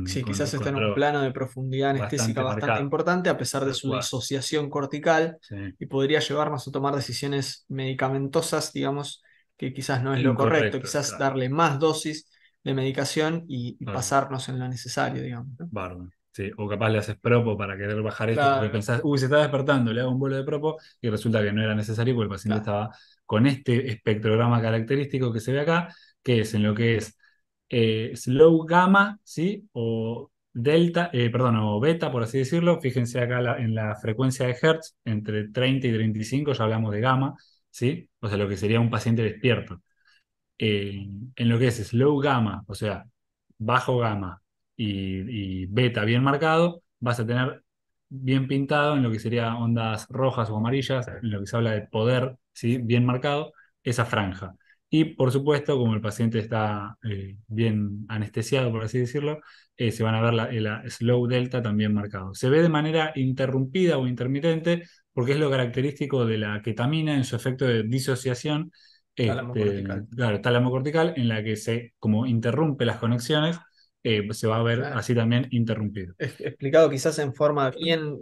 Sí, quizás está en un cuadro plano de profundidad anestésica bastante bastante marcado. importante a pesar de Tal su cual. disociación cortical Sí. y podría llevarnos a tomar decisiones medicamentosas, digamos, que quizás no es lo correcto, Incorrecto, quizás claro. darle más dosis de medicación y Claro. pasarnos en lo necesario, digamos, ¿no? Bárbaro. Sí, o capaz le haces propo para querer bajar esto porque Claro, pensás, se está despertando, le hago un vuelo de propo y resulta que no era necesario porque el paciente claro. estaba con este espectrograma característico que se ve acá, que es en lo que es slow gamma, ¿sí? O delta, perdón, o beta, por así decirlo. Fíjense acá en la frecuencia de Hertz, entre 30 y 35 ya hablamos de gamma, ¿sí? O sea, lo que sería un paciente despierto en lo que es slow gamma, o sea, bajo gamma y beta bien marcado, vas a tener bien pintado en lo que sería ondas rojas o amarillas, en lo que se habla de poder, ¿sí? Bien marcado, esa franja. Y por supuesto, como el paciente está bien anestesiado, por así decirlo, se van a ver la slow delta también marcado. Se ve de manera interrumpida o intermitente porque es lo característico de la ketamina en su efecto de disociación Tálamo cortical. claro, tálamo cortical, en la que se como interrumpe las conexiones se va a ver Claro. así también interrumpido. Explicado quizás en forma bien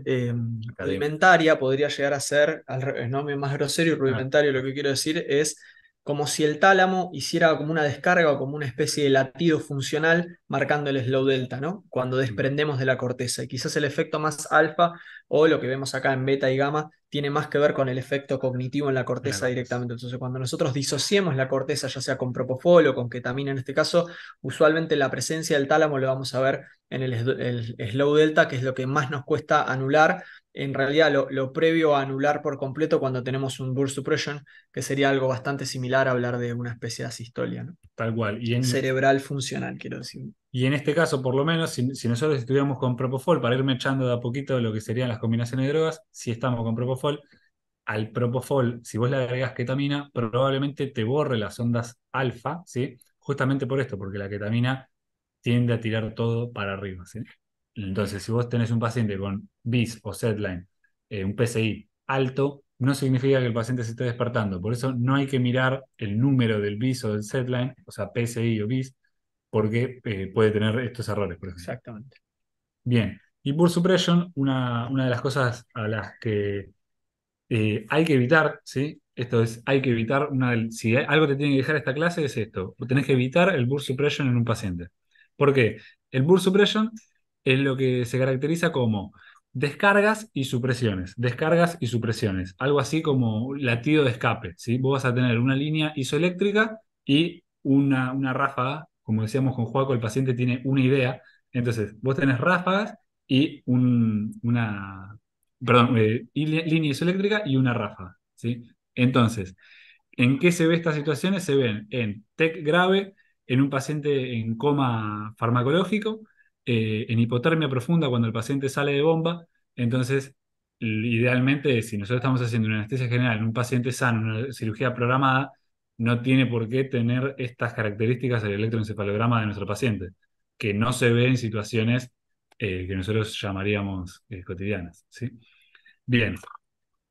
Académico. rudimentaria, podría llegar a ser, al revés, ¿no? Más grosero y Ah, rudimentario, lo que quiero decir es como si el tálamo hiciera como una descarga o como una especie de latido funcional marcando el slow delta, ¿no? Cuando desprendemos de la corteza. Y quizás el efecto más alfa o lo que vemos acá en beta y gamma tiene más que ver con el efecto cognitivo en la en la corteza corteza. directamente. Entonces, cuando nosotros disociemos la corteza, ya sea con propofol o con ketamina en este caso, usualmente la presencia del tálamo lo vamos a ver en el slow delta, que es lo que más nos cuesta anular. En realidad, lo previo a anular por completo cuando tenemos un burst suppression, que sería algo bastante similar a hablar de una especie de asistolia, ¿no? Tal cual. Cerebral funcional, quiero decir. Y en este caso, por lo menos, si nosotros estuviéramos con Propofol para irme echando de a poquito lo que serían las combinaciones de drogas, si estamos con Propofol, al Propofol, si vos le agregás ketamina, probablemente te borre las ondas alfa, ¿sí? Justamente por esto, porque la ketamina tiende a tirar todo para arriba, ¿sí? Entonces, si vos tenés un paciente con BIS o SETline, un PSI alto, no significa que el paciente se esté despertando. Por eso no hay que mirar el número del BIS o del SETline, o sea, PSI o BIS, porque puede tener estos errores, por ejemplo. Exactamente. Bien, y por suppression, una de las cosas a las que hay que evitar, ¿sí? Esto es, hay que evitar, si algo te tiene que dejar esta clase es esto, tenés que evitar el burst suppression en un paciente. ¿Por qué? El burst suppression es lo que se caracteriza como descargas y supresiones, algo así como latido de escape, ¿sí? Vos vas a tener una línea isoeléctrica y una ráfaga, como decíamos con Joaco, el paciente tiene una idea, entonces vos tenés ráfagas y perdón, línea isoeléctrica y una ráfaga, ¿sí? Entonces, ¿en qué se ve estas situaciones? Se ven en TEC grave, en un paciente en coma farmacológico, en hipotermia profunda cuando el paciente sale de bomba. Entonces, idealmente, si nosotros estamos haciendo una anestesia general en un paciente sano, una cirugía programada, no tiene por qué tener estas características del electroencefalograma de nuestro paciente, que no se ve en situaciones que nosotros llamaríamos cotidianas, ¿sí? Bien,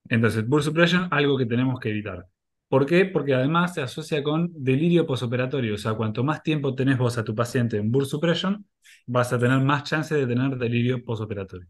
entonces, burst suppression, algo que tenemos que evitar. ¿Por qué? Porque además se asocia con delirio posoperatorio. O sea, cuanto más tiempo tenés vos a tu paciente en burst suppression, vas a tener más chance de tener delirio posoperatorio.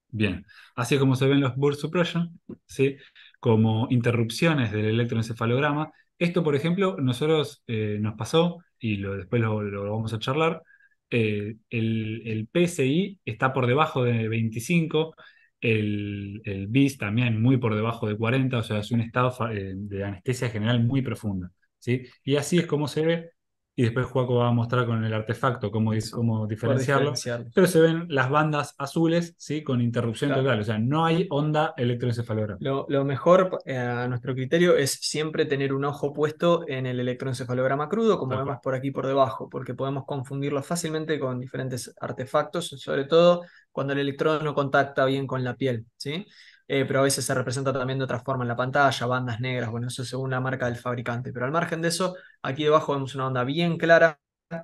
Bien, así como se ven los burst suppression, ¿sí? Como interrupciones del electroencefalograma. Esto, por ejemplo, nosotros nos pasó, y después lo vamos a charlar, el PSI está por debajo de 25, el BIS también muy por debajo de 40, o sea, es un estado de anestesia general muy profunda, ¿sí? Y así es como se ve, y después Joaco va a mostrar con el artefacto cómo Por diferenciarlo, diferenciarlos. pero se ven las bandas azules, ¿sí? Con interrupción Claro. total, o sea, no hay onda electroencefalograma. Lo mejor a nuestro criterio es siempre tener un ojo puesto en el electroencefalograma crudo, como Tal vemos cual. por aquí por debajo, porque podemos confundirlo fácilmente con diferentes artefactos, sobre todo cuando el electrodo no contacta bien con la piel, ¿sí? Pero a veces se representa también de otra forma en la pantalla, bandas negras, bueno, eso según la marca del fabricante. Pero al margen de eso, aquí debajo vemos una onda bien clara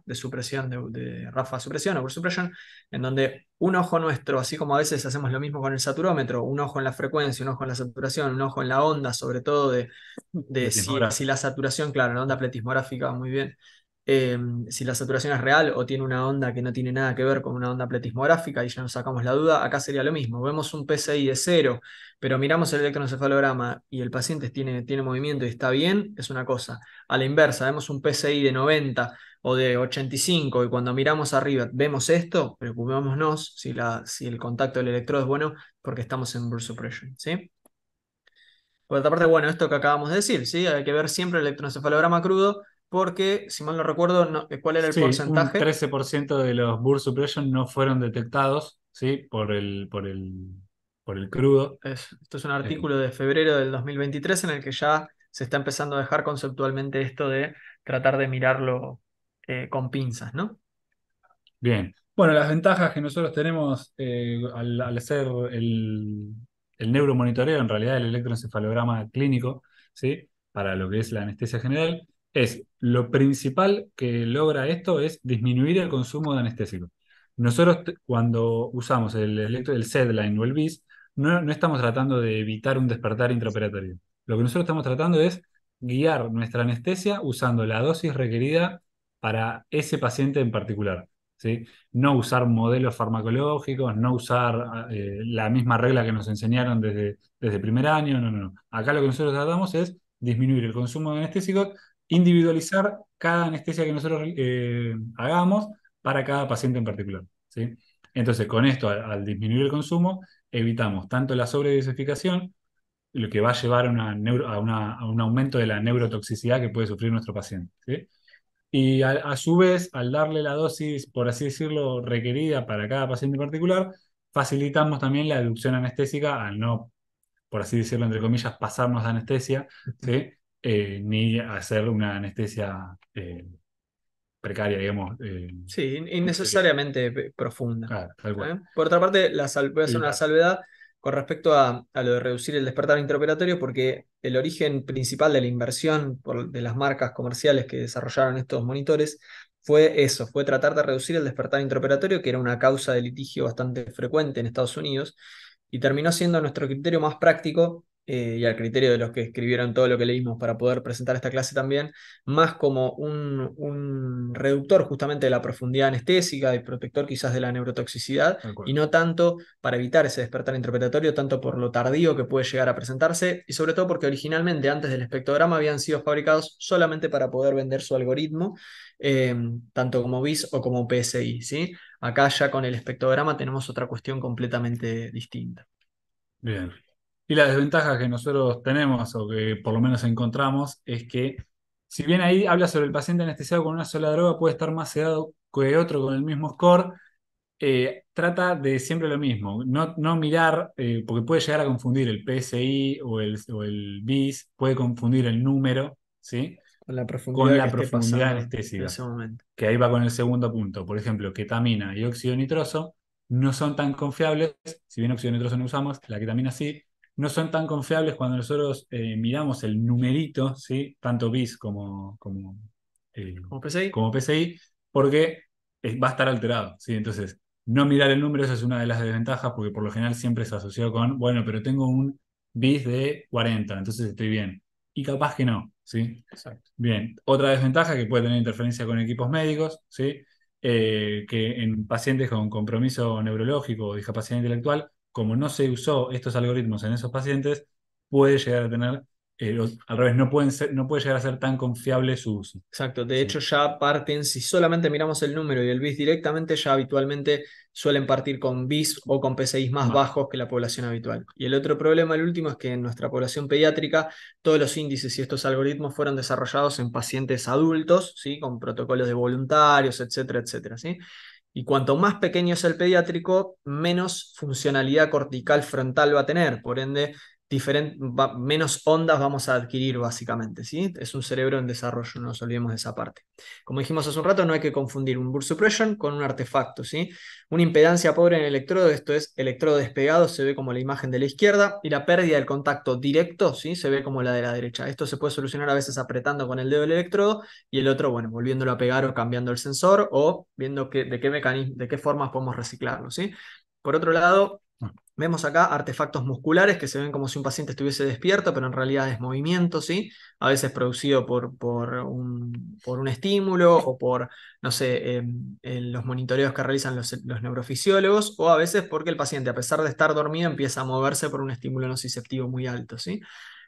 de supresión, de ráfaga de supresión, oversuppression, en donde un ojo nuestro, así como a veces hacemos lo mismo con el saturómetro, un ojo en la frecuencia, un ojo en la saturación, un ojo en la onda, sobre todo de si la Pletismográfico. saturación, claro, la onda pletismográfica, muy bien, eh, si la saturación es real o tiene una onda que no tiene nada que ver con una onda pletismográfica y ya nos sacamos la duda, acá sería lo mismo. Vemos un PSI de 0, pero miramos el electroencefalograma y el paciente tiene movimiento y está bien, es una cosa. A la inversa, vemos un PSI de 90 o de 85 y cuando miramos arriba vemos esto, preocupémonos si el contacto del electrodo es bueno porque estamos en burst suppression, ¿sí? Por otra parte, bueno, esto que acabamos de decir, ¿sí? Hay que ver siempre el electroencefalograma crudo porque, si mal no recuerdo, ¿cuál era el Sí, un porcentaje? 13% de los burst suppression no fueron detectados, ¿sí? Por el crudo. Esto es un Eh, artículo de febrero del 2023 en el que ya se está empezando a dejar conceptualmente esto de tratar de mirarlo con pinzas, ¿no? Bien. Bueno, las ventajas que nosotros tenemos al hacer el neuromonitoreo, en realidad el electroencefalograma clínico, ¿sí? Para lo que es la anestesia general, es lo principal que logra esto es disminuir el consumo de anestésico. Nosotros cuando usamos el SedLine o el BIS, no estamos tratando de evitar un despertar intraoperatorio. Lo que nosotros estamos tratando es guiar nuestra anestesia usando la dosis requerida para ese paciente en particular, ¿sí? No usar modelos farmacológicos, no usar la misma regla que nos enseñaron desde primer año, no, no, no. Acá lo que nosotros tratamos es disminuir el consumo de anestésicos, individualizar cada anestesia que nosotros hagamos para cada paciente en particular, ¿sí? Entonces, con esto, al disminuir el consumo, evitamos tanto la sobredosificación, lo que va a llevar a un aumento de la neurotoxicidad que puede sufrir nuestro paciente, ¿sí? Y a su vez, al darle la dosis, por así decirlo, requerida para cada paciente en particular, facilitamos también la inducción anestésica al no, por así decirlo, entre comillas, pasarnos de anestesia, ¿sí? Ni hacer una anestesia precaria, digamos. Sí, Porque, innecesariamente profunda. claro, tal cual. Por otra parte, voy a hacer Y una salvedad con respecto a lo de reducir el despertar intraoperatorio, porque el origen principal de la inversión de las marcas comerciales que desarrollaron estos monitores fue eso, fue tratar de reducir el despertar intraoperatorio, que era una causa de litigio bastante frecuente en Estados Unidos, y terminó siendo nuestro criterio más práctico, y al criterio de los que escribieron todo lo que leímos para poder presentar esta clase también, más como un reductor justamente de la profundidad anestésica y protector quizás de la neurotoxicidad, tal y cual. no tanto para evitar ese despertar interpretatorio, tanto por lo tardío que puede llegar a presentarse, y sobre todo porque originalmente antes del espectrograma habían sido fabricados solamente para poder vender su algoritmo, eh, tanto como BIS o como PSI, ¿sí? Acá ya con el espectrograma tenemos otra cuestión completamente distinta. Bien. Y la desventaja que nosotros tenemos, o que por lo menos encontramos, es que si bien ahí habla sobre el paciente anestesiado con una sola droga, puede estar más sedado que otro con el mismo score, trata de siempre lo mismo, no mirar, porque puede llegar a confundir el PSI o el BIS, puede confundir el número, ¿sí? Con la Con profundidad que la esté profundidad pasando en anestésica, ese momento. que ahí va con el segundo punto. Por ejemplo, ketamina y óxido nitroso no son tan confiables, si bien óxido nitroso no usamos, la ketamina sí, no son tan confiables cuando nosotros miramos el numerito, ¿sí? Tanto BIS eh, ¿Como PSI? como PSI, porque va a estar alterado, ¿sí? Entonces, no mirar el número, esa es una de las desventajas, porque por lo general siempre se asoció con, bueno, pero tengo un BIS de 40, entonces estoy bien. Y capaz que no, ¿sí? Exacto. Bien, otra desventaja que puede tener interferencia con equipos médicos, ¿sí? Que en pacientes con compromiso neurológico o discapacidad intelectual, como no se usó estos algoritmos en esos pacientes, puede llegar a tener, al revés, no puede llegar a ser tan confiable su uso. Exacto, de ¿Sí? hecho ya parten, si solamente miramos el número y el BIS directamente, ya habitualmente suelen partir con BIS o con PCIs más Ma- bajos que la población habitual. Y el otro problema, el último, es que en nuestra población pediátrica todos los índices y estos algoritmos fueron desarrollados en pacientes adultos, ¿sí? Con protocolos de voluntarios, etcétera, etcétera, ¿sí? Y cuanto más pequeño es el pediátrico, menos funcionalidad cortical frontal va a tener, por ende menos ondas vamos a adquirir básicamente, ¿sí? Es un cerebro en desarrollo, no nos olvidemos de esa parte. Como dijimos hace un rato, no hay que confundir un burst suppression con un artefacto, ¿sí? Una impedancia pobre en el electrodo, esto es, electrodo despegado, se ve como la imagen de la izquierda, y la pérdida del contacto directo, ¿sí? Se ve como la de la derecha. Esto se puede solucionar a veces apretando con el dedo del electrodo, y el otro, bueno, volviéndolo a pegar o cambiando el sensor, o viendo de qué mecanismo, de qué formas podemos reciclarlo, ¿sí? Por otro lado, vemos acá artefactos musculares que se ven como si un paciente estuviese despierto, pero en realidad es movimiento, ¿sí? A veces producido por un estímulo o por, no sé, en los monitoreos que realizan los neurofisiólogos, o a veces porque el paciente, a pesar de estar dormido, empieza a moverse por un estímulo nociceptivo muy alto, ¿sí?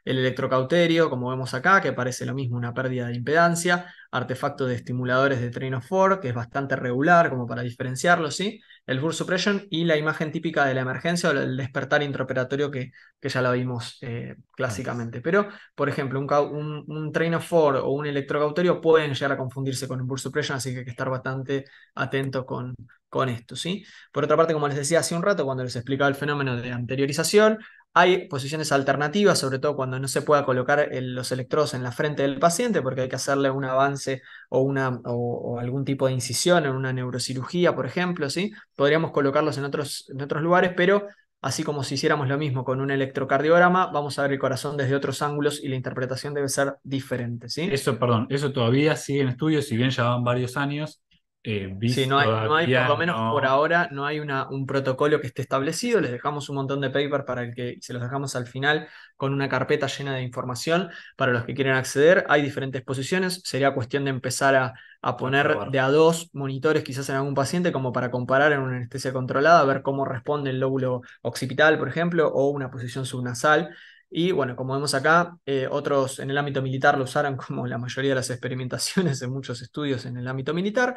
El electrocauterio, como vemos acá, que parece lo mismo una pérdida de impedancia, artefactos de estimuladores de train of four, que es bastante regular como para diferenciarlo, ¿sí? El burst suppression y la imagen típica de la emergencia o el despertar intraoperatorio que ya la vimos ah, clásicamente. Pero, por ejemplo, un train of four o un electrocauterio pueden llegar a confundirse con un burst suppression, así que hay que estar bastante atento con esto, ¿sí? Por otra parte, como les decía hace un rato, cuando les explicaba el fenómeno de anteriorización, hay posiciones alternativas, sobre todo cuando no se pueda colocar los electrodos en la frente del paciente, porque hay que hacerle un avance o algún tipo de incisión en una neurocirugía, por ejemplo, ¿sí? Podríamos colocarlos en otros lugares, pero así como si hiciéramos lo mismo con un electrocardiograma, vamos a ver el corazón desde otros ángulos y la interpretación debe ser diferente, ¿sí? Eso, perdón, eso todavía sigue en estudio, si bien ya van varios años. Sí, BIS no hay, por lo todavía menos por no. ahora, no hay un protocolo que esté establecido. Les dejamos un montón de paper para el que se los dejamos al final con una carpeta llena de información para los que quieren acceder. Hay diferentes posiciones. Sería cuestión de empezar a A poner probar. de a dos monitores quizás en algún paciente como para comparar en una anestesia controlada, ver cómo responde el lóbulo occipital, por ejemplo, o una posición subnasal. Y bueno, como vemos acá, otros en el ámbito militar lo usaron como la mayoría de las experimentaciones en muchos estudios en el ámbito militar.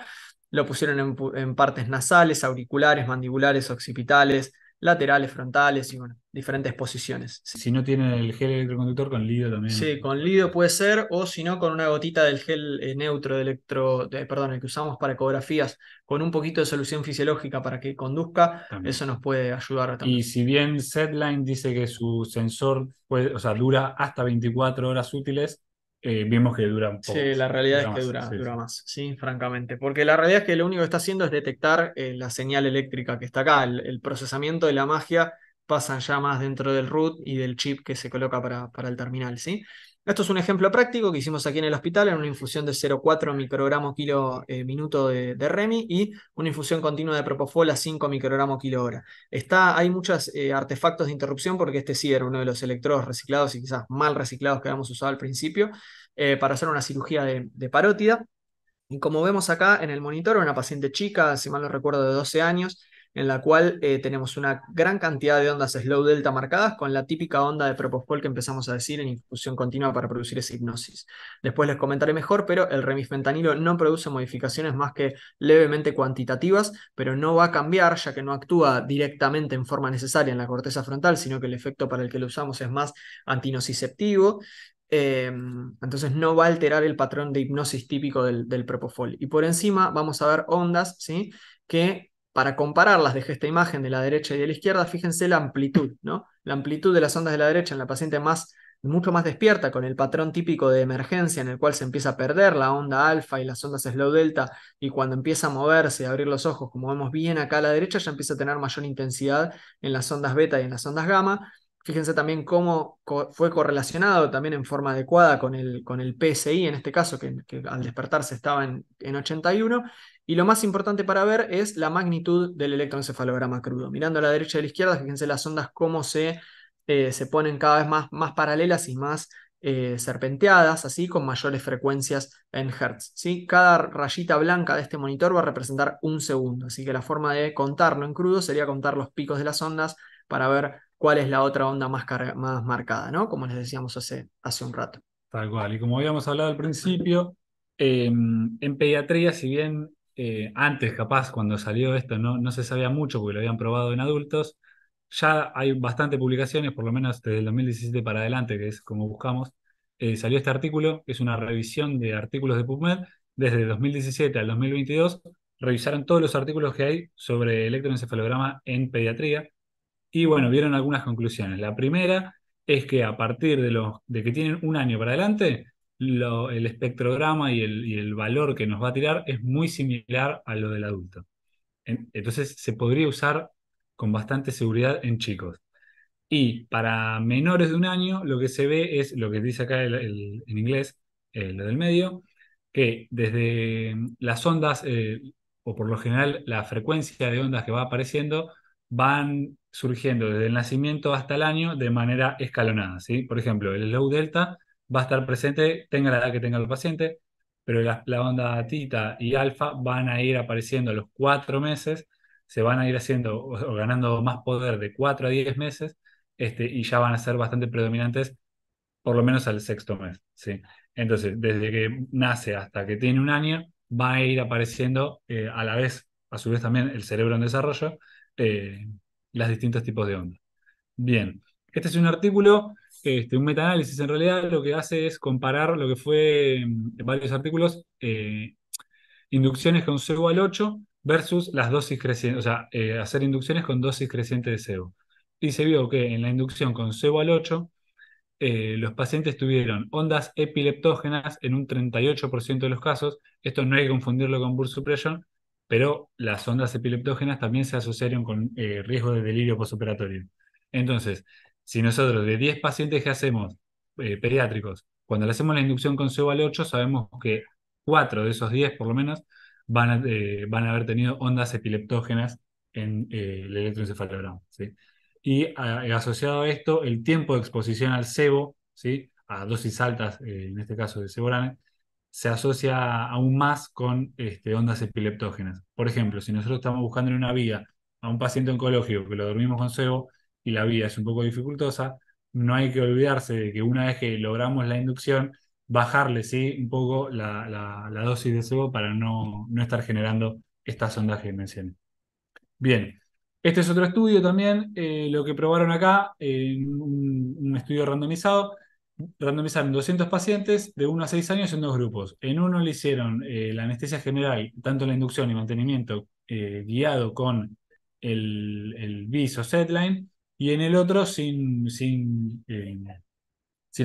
Lo pusieron en partes nasales, auriculares, mandibulares, occipitales, laterales, frontales y bueno, diferentes posiciones. Sí, Si no tienen el gel electroconductor, con líquido también. sí, con líquido puede ser, o si no, con una gotita del gel neutro perdón, el que usamos para ecografías, con un poquito de solución fisiológica para que conduzca, También. eso nos puede ayudar Y también. si bien Setline dice que su sensor puede, o sea, dura hasta 24 horas útiles, vimos que dura un poco Sí, más. la realidad es Dura que más. dura, Sí, dura sí. más, sí, francamente. Porque la realidad es que lo único que está haciendo es detectar la señal eléctrica que está acá. El procesamiento de la magia pasa ya más dentro del root y del chip que se coloca para el terminal, ¿sí? Esto es un ejemplo práctico que hicimos aquí en el hospital en una infusión de 0,4 microgramos kilo minuto de REMI y una infusión continua de Propofol a 5 microgramos kilo hora. Hay muchos artefactos de interrupción porque este sí era uno de los electrodos reciclados y quizás mal reciclados que habíamos usado al principio para hacer una cirugía de parótida. Y como vemos acá en el monitor, una paciente chica, si mal no recuerdo, de 12 años, en la cual tenemos una gran cantidad de ondas slow delta marcadas con la típica onda de Propofol que empezamos a decir en infusión continua para producir esa hipnosis. Después les comentaré mejor, pero el remifentanilo no produce modificaciones más que levemente cuantitativas, pero no va a cambiar ya que no actúa directamente en forma necesaria en la corteza frontal, sino que el efecto para el que lo usamos es más antinociceptivo. Entonces no va a alterar el patrón de hipnosis típico del Propofol. Y por encima vamos a ver ondas, ¿sí? Que para compararlas, dejé esta imagen de la derecha y de la izquierda, fíjense la amplitud, ¿no? La amplitud de las ondas de la derecha en la paciente mucho más despierta, con el patrón típico de emergencia en el cual se empieza a perder la onda alfa y las ondas slow delta, y cuando empieza a moverse, a abrir los ojos, como vemos bien acá a la derecha, ya empieza a tener mayor intensidad en las ondas beta y en las ondas gamma. Fíjense también cómo fue correlacionado también en forma adecuada con el PSI, en este caso, que al despertarse estaba en 81. Y lo más importante para ver es la magnitud del electroencefalograma crudo. Mirando a la derecha y a la izquierda, fíjense las ondas cómo se ponen cada vez más paralelas y más serpenteadas, así con mayores frecuencias en Hertz, ¿sí? Cada rayita blanca de este monitor va a representar un segundo, así que la forma de contarlo en crudo sería contar los picos de las ondas para ver cuál es la otra onda más marcada, ¿no? Como les decíamos hace un rato. Tal cual. Y como habíamos hablado al principio, en pediatría, si bien antes, capaz, cuando salió esto, no se sabía mucho porque lo habían probado en adultos, ya hay bastante publicaciones, por lo menos desde el 2017 para adelante, que es como buscamos. Salió este artículo, que es una revisión de artículos de PubMed, desde 2017 al 2022. Revisaron todos los artículos que hay sobre electroencefalograma en pediatría. Y bueno, vieron algunas conclusiones. La primera es que a partir de que tienen un año para adelante, el espectrograma y el valor que nos va a tirar es muy similar a lo del adulto. Entonces se podría usar con bastante seguridad en chicos. Y para menores de un año, lo que se ve es lo que dice acá en inglés, lo del medio, que desde las ondas, o por lo general la frecuencia de ondas que va apareciendo, van surgiendo desde el nacimiento hasta el año de manera escalonada, ¿sí? Por ejemplo, el slow delta va a estar presente, tenga la edad que tenga el paciente, pero la onda tita y alfa van a ir apareciendo a los 4 meses, se van a ir haciendo o ganando más poder de 4 a 10 meses, y ya van a ser bastante predominantes por lo menos al sexto mes, ¿sí? Entonces, desde que nace hasta que tiene un año, va a ir apareciendo a la vez, a su vez también el cerebro en desarrollo, eh, los distintos tipos de ondas. Bien, este es un artículo, un metaanálisis en realidad, lo que hace es comparar lo que fue varios artículos, inducciones con SEO al 8 versus las dosis crecientes, o sea, hacer inducciones con dosis creciente de SEO. Y se vio que en la inducción con SEO al 8, los pacientes tuvieron ondas epileptógenas en un 38% de los casos. Esto no hay que confundirlo con burst suppression, pero las ondas epileptógenas también se asociaron con riesgo de delirio postoperatorio. Entonces, si nosotros de 10 pacientes que hacemos pediátricos, cuando le hacemos la inducción con SEO al 8, sabemos que 4 de esos 10 por lo menos van a haber tenido ondas epileptógenas en el electroencefalograma, ¿sí? Y asociado a esto, el tiempo de exposición al sebo, ¿sí? A dosis altas, en este caso de seborane, se asocia aún más con ondas epileptógenas. Por ejemplo, si nosotros estamos buscando en una vía a un paciente oncológico que lo dormimos con sebo y la vía es un poco dificultosa, no hay que olvidarse de que una vez que logramos la inducción, bajarle, ¿sí? Un poco la dosis de sebo para no estar generando estas ondas que mencioné. Bien, este es otro estudio también, lo que probaron acá, un estudio randomizado, randomizaron 200 pacientes de 1 a 6 años en dos grupos. En uno le hicieron la anestesia general, tanto la inducción y mantenimiento, guiado con el BIS o SETLINE, y en el otro sin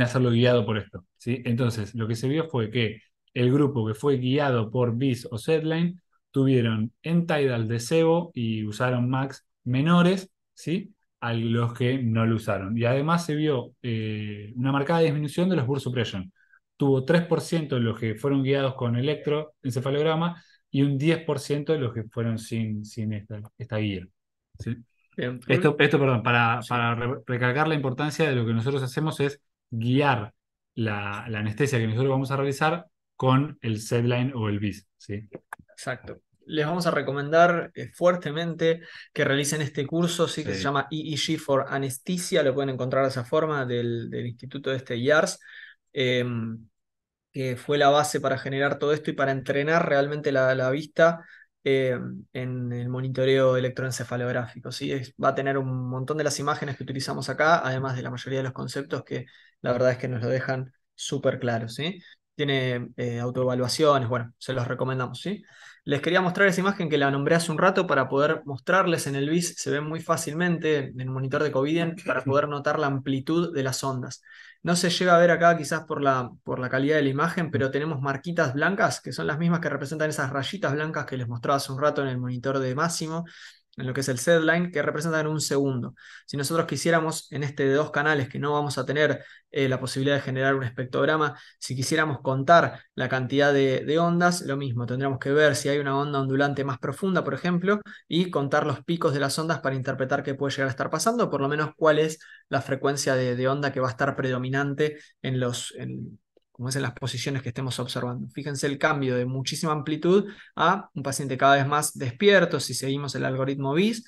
hacerlo guiado por esto, ¿sí? Entonces, lo que se vio fue que el grupo que fue guiado por BIS o SETLINE tuvieron end-tidal de sebo y usaron max menores, ¿sí? A los que no lo usaron. Y además se vio una marcada disminución de los burst suppression. Tuvo 3% de los que fueron guiados con electroencefalograma y un 10% de los que fueron sin esta guía, ¿sí? Bien, Perdón, sí. recalcar la importancia de lo que nosotros hacemos es guiar la anestesia que nosotros vamos a realizar con el setline o el BIS, ¿sí? Exacto. Les vamos a recomendar fuertemente que realicen este curso, sí, que se Sí. llama EEG for Anesthesia, lo pueden encontrar de esa forma del instituto de IARS, eh, que fue la base para generar todo esto y para entrenar realmente la vista eh, en el monitoreo electroencefalográfico, ¿sí? Va a tener un montón de las imágenes que utilizamos acá, además de la mayoría de los conceptos que la verdad es que nos lo dejan súper claro, ¿sí? Tiene autoevaluaciones, bueno, se los recomendamos, ¿sí? Les quería mostrar esa imagen que la nombré hace un rato para poder mostrarles en el BIS, se ve muy fácilmente en el monitor de Coviden para poder notar la amplitud de las ondas. No se llega a ver acá quizás por la calidad de la imagen, pero tenemos marquitas blancas que son las mismas que representan esas rayitas blancas que les mostraba hace un rato en el monitor de Máximo, en lo que es el setline, que representan un segundo. Si nosotros quisiéramos en este de dos canales, que no vamos a tener la posibilidad de generar un espectrograma, si quisiéramos contar la cantidad de ondas, lo mismo, tendríamos que ver si hay una onda ondulante más profunda, por ejemplo, y contar los picos de las ondas para interpretar qué puede llegar a estar pasando, por lo menos cuál es la frecuencia de onda que va a estar predominante como es en las posiciones que estemos observando. Fíjense el cambio de muchísima amplitud a un paciente cada vez más despierto si seguimos el algoritmo BIS,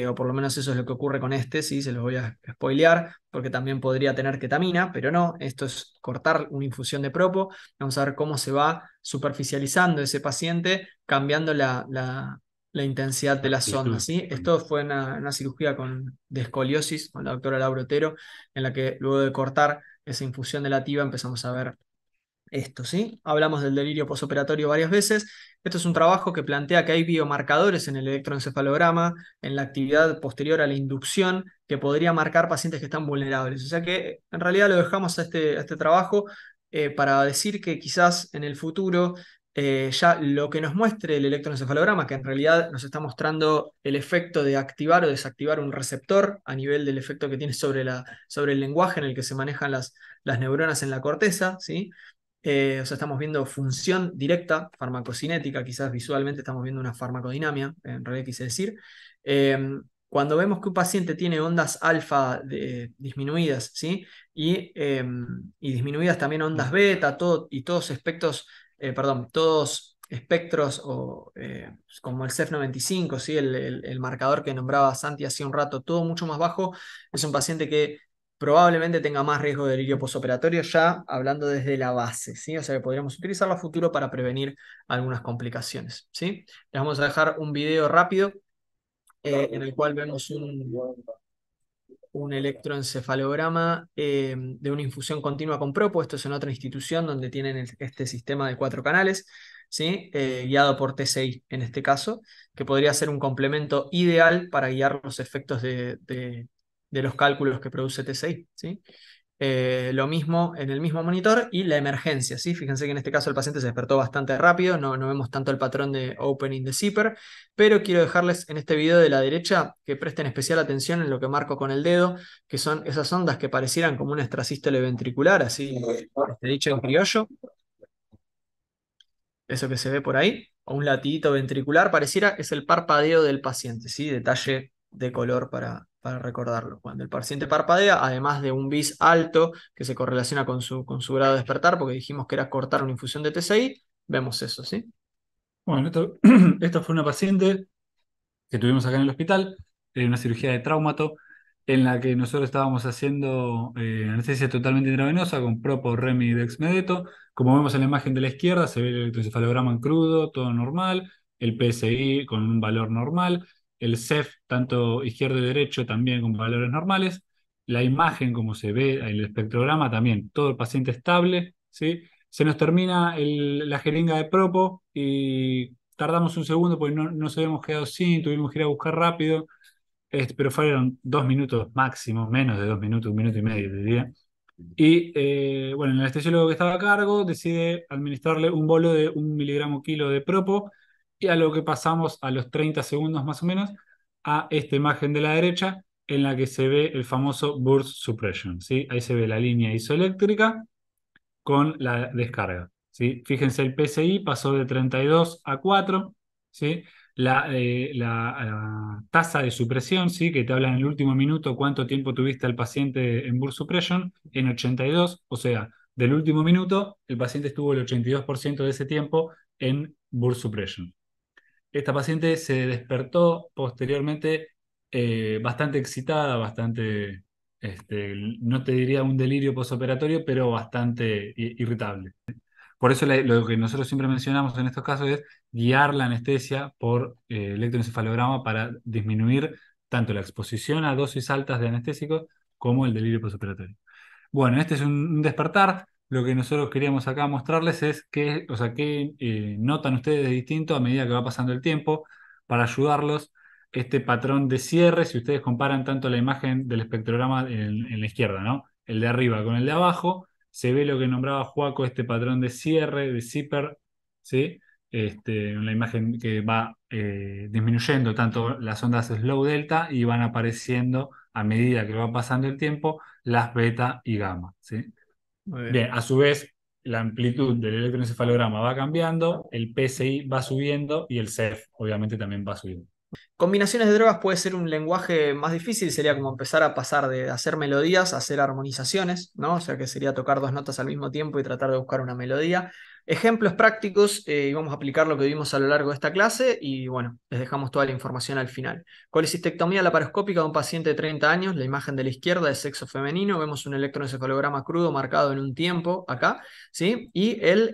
o por lo menos eso es lo que ocurre con este, sí, se los voy a spoilear, porque también podría tener ketamina, pero no, esto es cortar una infusión de propo. Vamos a ver cómo se va superficializando ese paciente, cambiando la intensidad de las ondas, Amplitud. ¿sí? Esto fue una cirugía de escoliosis con la doctora Laura Otero, en la que luego de cortar esa infusión de la tiba empezamos a ver esto, ¿sí? Hablamos del delirio posoperatorio varias veces. Esto es un trabajo que plantea que hay biomarcadores en el electroencefalograma, en la actividad posterior a la inducción, que podría marcar pacientes que están vulnerables. O sea que en realidad lo dejamos a este trabajo para decir que quizás en el futuro ya lo que nos muestre el electroencefalograma, que en realidad nos está mostrando el efecto de activar o desactivar un receptor a nivel del efecto que tiene sobre el lenguaje en el que se manejan las neuronas en la corteza, ¿sí? O sea, estamos viendo función directa, farmacocinética, quizás visualmente estamos viendo una farmacodinamia, en realidad quise decir. Eh, Cuando vemos que un paciente tiene ondas alfa disminuidas, ¿sí? Y disminuidas también ondas beta, y todos espectros, todos espectros como el CEF95, ¿sí? El marcador que nombraba Santi hace un rato, todo mucho más bajo, es un paciente que probablemente tenga más riesgo de delirio posoperatorio, ya hablando desde la base, ¿sí? O sea que podríamos utilizarlo a futuro para prevenir algunas complicaciones, ¿sí? Les vamos a dejar un video rápido en el cual vemos un electroencefalograma de una infusión continua con propo. Esto es en otra institución donde tienen este sistema de 4 canales, ¿sí? Guiado por TCI en este caso, que podría ser un complemento ideal para guiar los efectos de los cálculos que produce TCI, ¿sí? Lo mismo en el mismo monitor y la emergencia, ¿sí? Fíjense que en este caso el paciente se despertó bastante rápido, no vemos tanto el patrón de opening the zipper, pero quiero dejarles en este video de la derecha que presten especial atención en lo que marco con el dedo, que son esas ondas que parecieran como una extrasístole ventricular, así dicho en criollo, eso que se ve por ahí. o un latidito ventricular, pareciera es el parpadeo del paciente, ¿sí? Detalle de color para recordarlo. Cuando el paciente parpadea, además de un bis alto que se correlaciona con su grado de despertar, porque dijimos que era cortar una infusión de TCI, vemos eso, ¿sí? Bueno, esto fue una paciente que tuvimos acá en el hospital, una cirugía de traumato, en la que nosotros estábamos haciendo anestesia totalmente intravenosa con Propo, Remi y Dexmedeto. Como vemos en la imagen de la izquierda, se ve el electroencefalograma en crudo, todo normal, el PSI con un valor normal, el CEF, tanto izquierdo y derecho, también con valores normales. La imagen, como se ve en el espectrograma, también todo el paciente estable, ¿sí? Se nos termina la jeringa de Propo y tardamos un segundo porque no nos habíamos quedado sin, tuvimos que ir a buscar rápido, pero fueron 2 minutos máximo, menos de 2 minutos, 1 minuto y medio, diría. Y bueno, el anestesiólogo que estaba a cargo decide administrarle un bolo de 1 miligramo kilo de Propo, y a lo que pasamos a los 30 segundos más o menos a esta imagen de la derecha en la que se ve el famoso burst suppression, ¿sí? Ahí se ve la línea isoeléctrica con la descarga, ¿sí? Fíjense, el PSI pasó de 32 a 4, ¿sí? La tasa de supresión, ¿sí? Que te habla en el último minuto cuánto tiempo tuviste al paciente en burst suppression, en 82, o sea, del último minuto, el paciente estuvo el 82% de ese tiempo en burst suppression. Esta paciente se despertó posteriormente bastante excitada, bastante, no te diría un delirio posoperatorio, pero bastante irritable. Por eso lo que nosotros siempre mencionamos en estos casos es guiar la anestesia por electroencefalograma para disminuir tanto la exposición a dosis altas de anestésicos como el delirio posoperatorio. Bueno, este es un despertar. Lo que nosotros queríamos acá mostrarles es qué, o sea, qué notan ustedes de distinto a medida que va pasando el tiempo para ayudarlos. Este patrón de cierre, si ustedes comparan tanto la imagen del espectrograma en la izquierda, ¿no? El de arriba con el de abajo, se ve lo que nombraba Joaco, este patrón de cierre, de zipper, ¿sí? Una imagen que va disminuyendo tanto las ondas slow delta y van apareciendo a medida que va pasando el tiempo las beta y gamma, ¿sí? Muy bien. Bien, a su vez, la amplitud del electroencefalograma va cambiando, el PSI va subiendo y el CEF obviamente también va subiendo. Combinaciones de drogas puede ser un lenguaje más difícil, sería como empezar a pasar de hacer melodías a hacer armonizaciones, ¿no? O sea que sería tocar dos notas al mismo tiempo y tratar de buscar una melodía. Ejemplos prácticos, y vamos a aplicar lo que vimos a lo largo de esta clase y bueno, les dejamos toda la información al final. Colecistectomía laparoscópica de un paciente de 30 años, la imagen de la izquierda es sexo femenino, vemos un electroencefalograma crudo marcado en un tiempo acá, ¿sí? Y el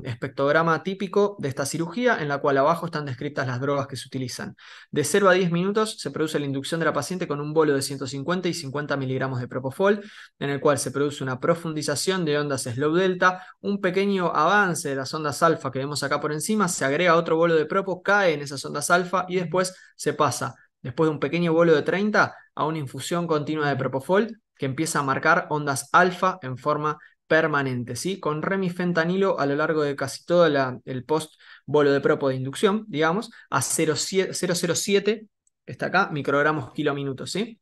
espectrograma típico de esta cirugía en la cual abajo están descritas las drogas que se utilizan. De 0 a 10 minutos se produce la inducción de la paciente con un bolo de 150 y 50 miligramos de propofol, en el cual se produce una profundización de ondas slow delta, un pequeño avance de las ondas alfa que vemos acá por encima, se agrega otro bolo de propo, cae en esas ondas alfa y después se pasa, después de un pequeño bolo de 30, a una infusión continua de propofol que empieza a marcar ondas alfa en forma permanente, ¿sí? Con remifentanilo a lo largo de casi todo el post bolo de propo de inducción, digamos, a 0,07, está acá, microgramos kilo minuto, ¿sí?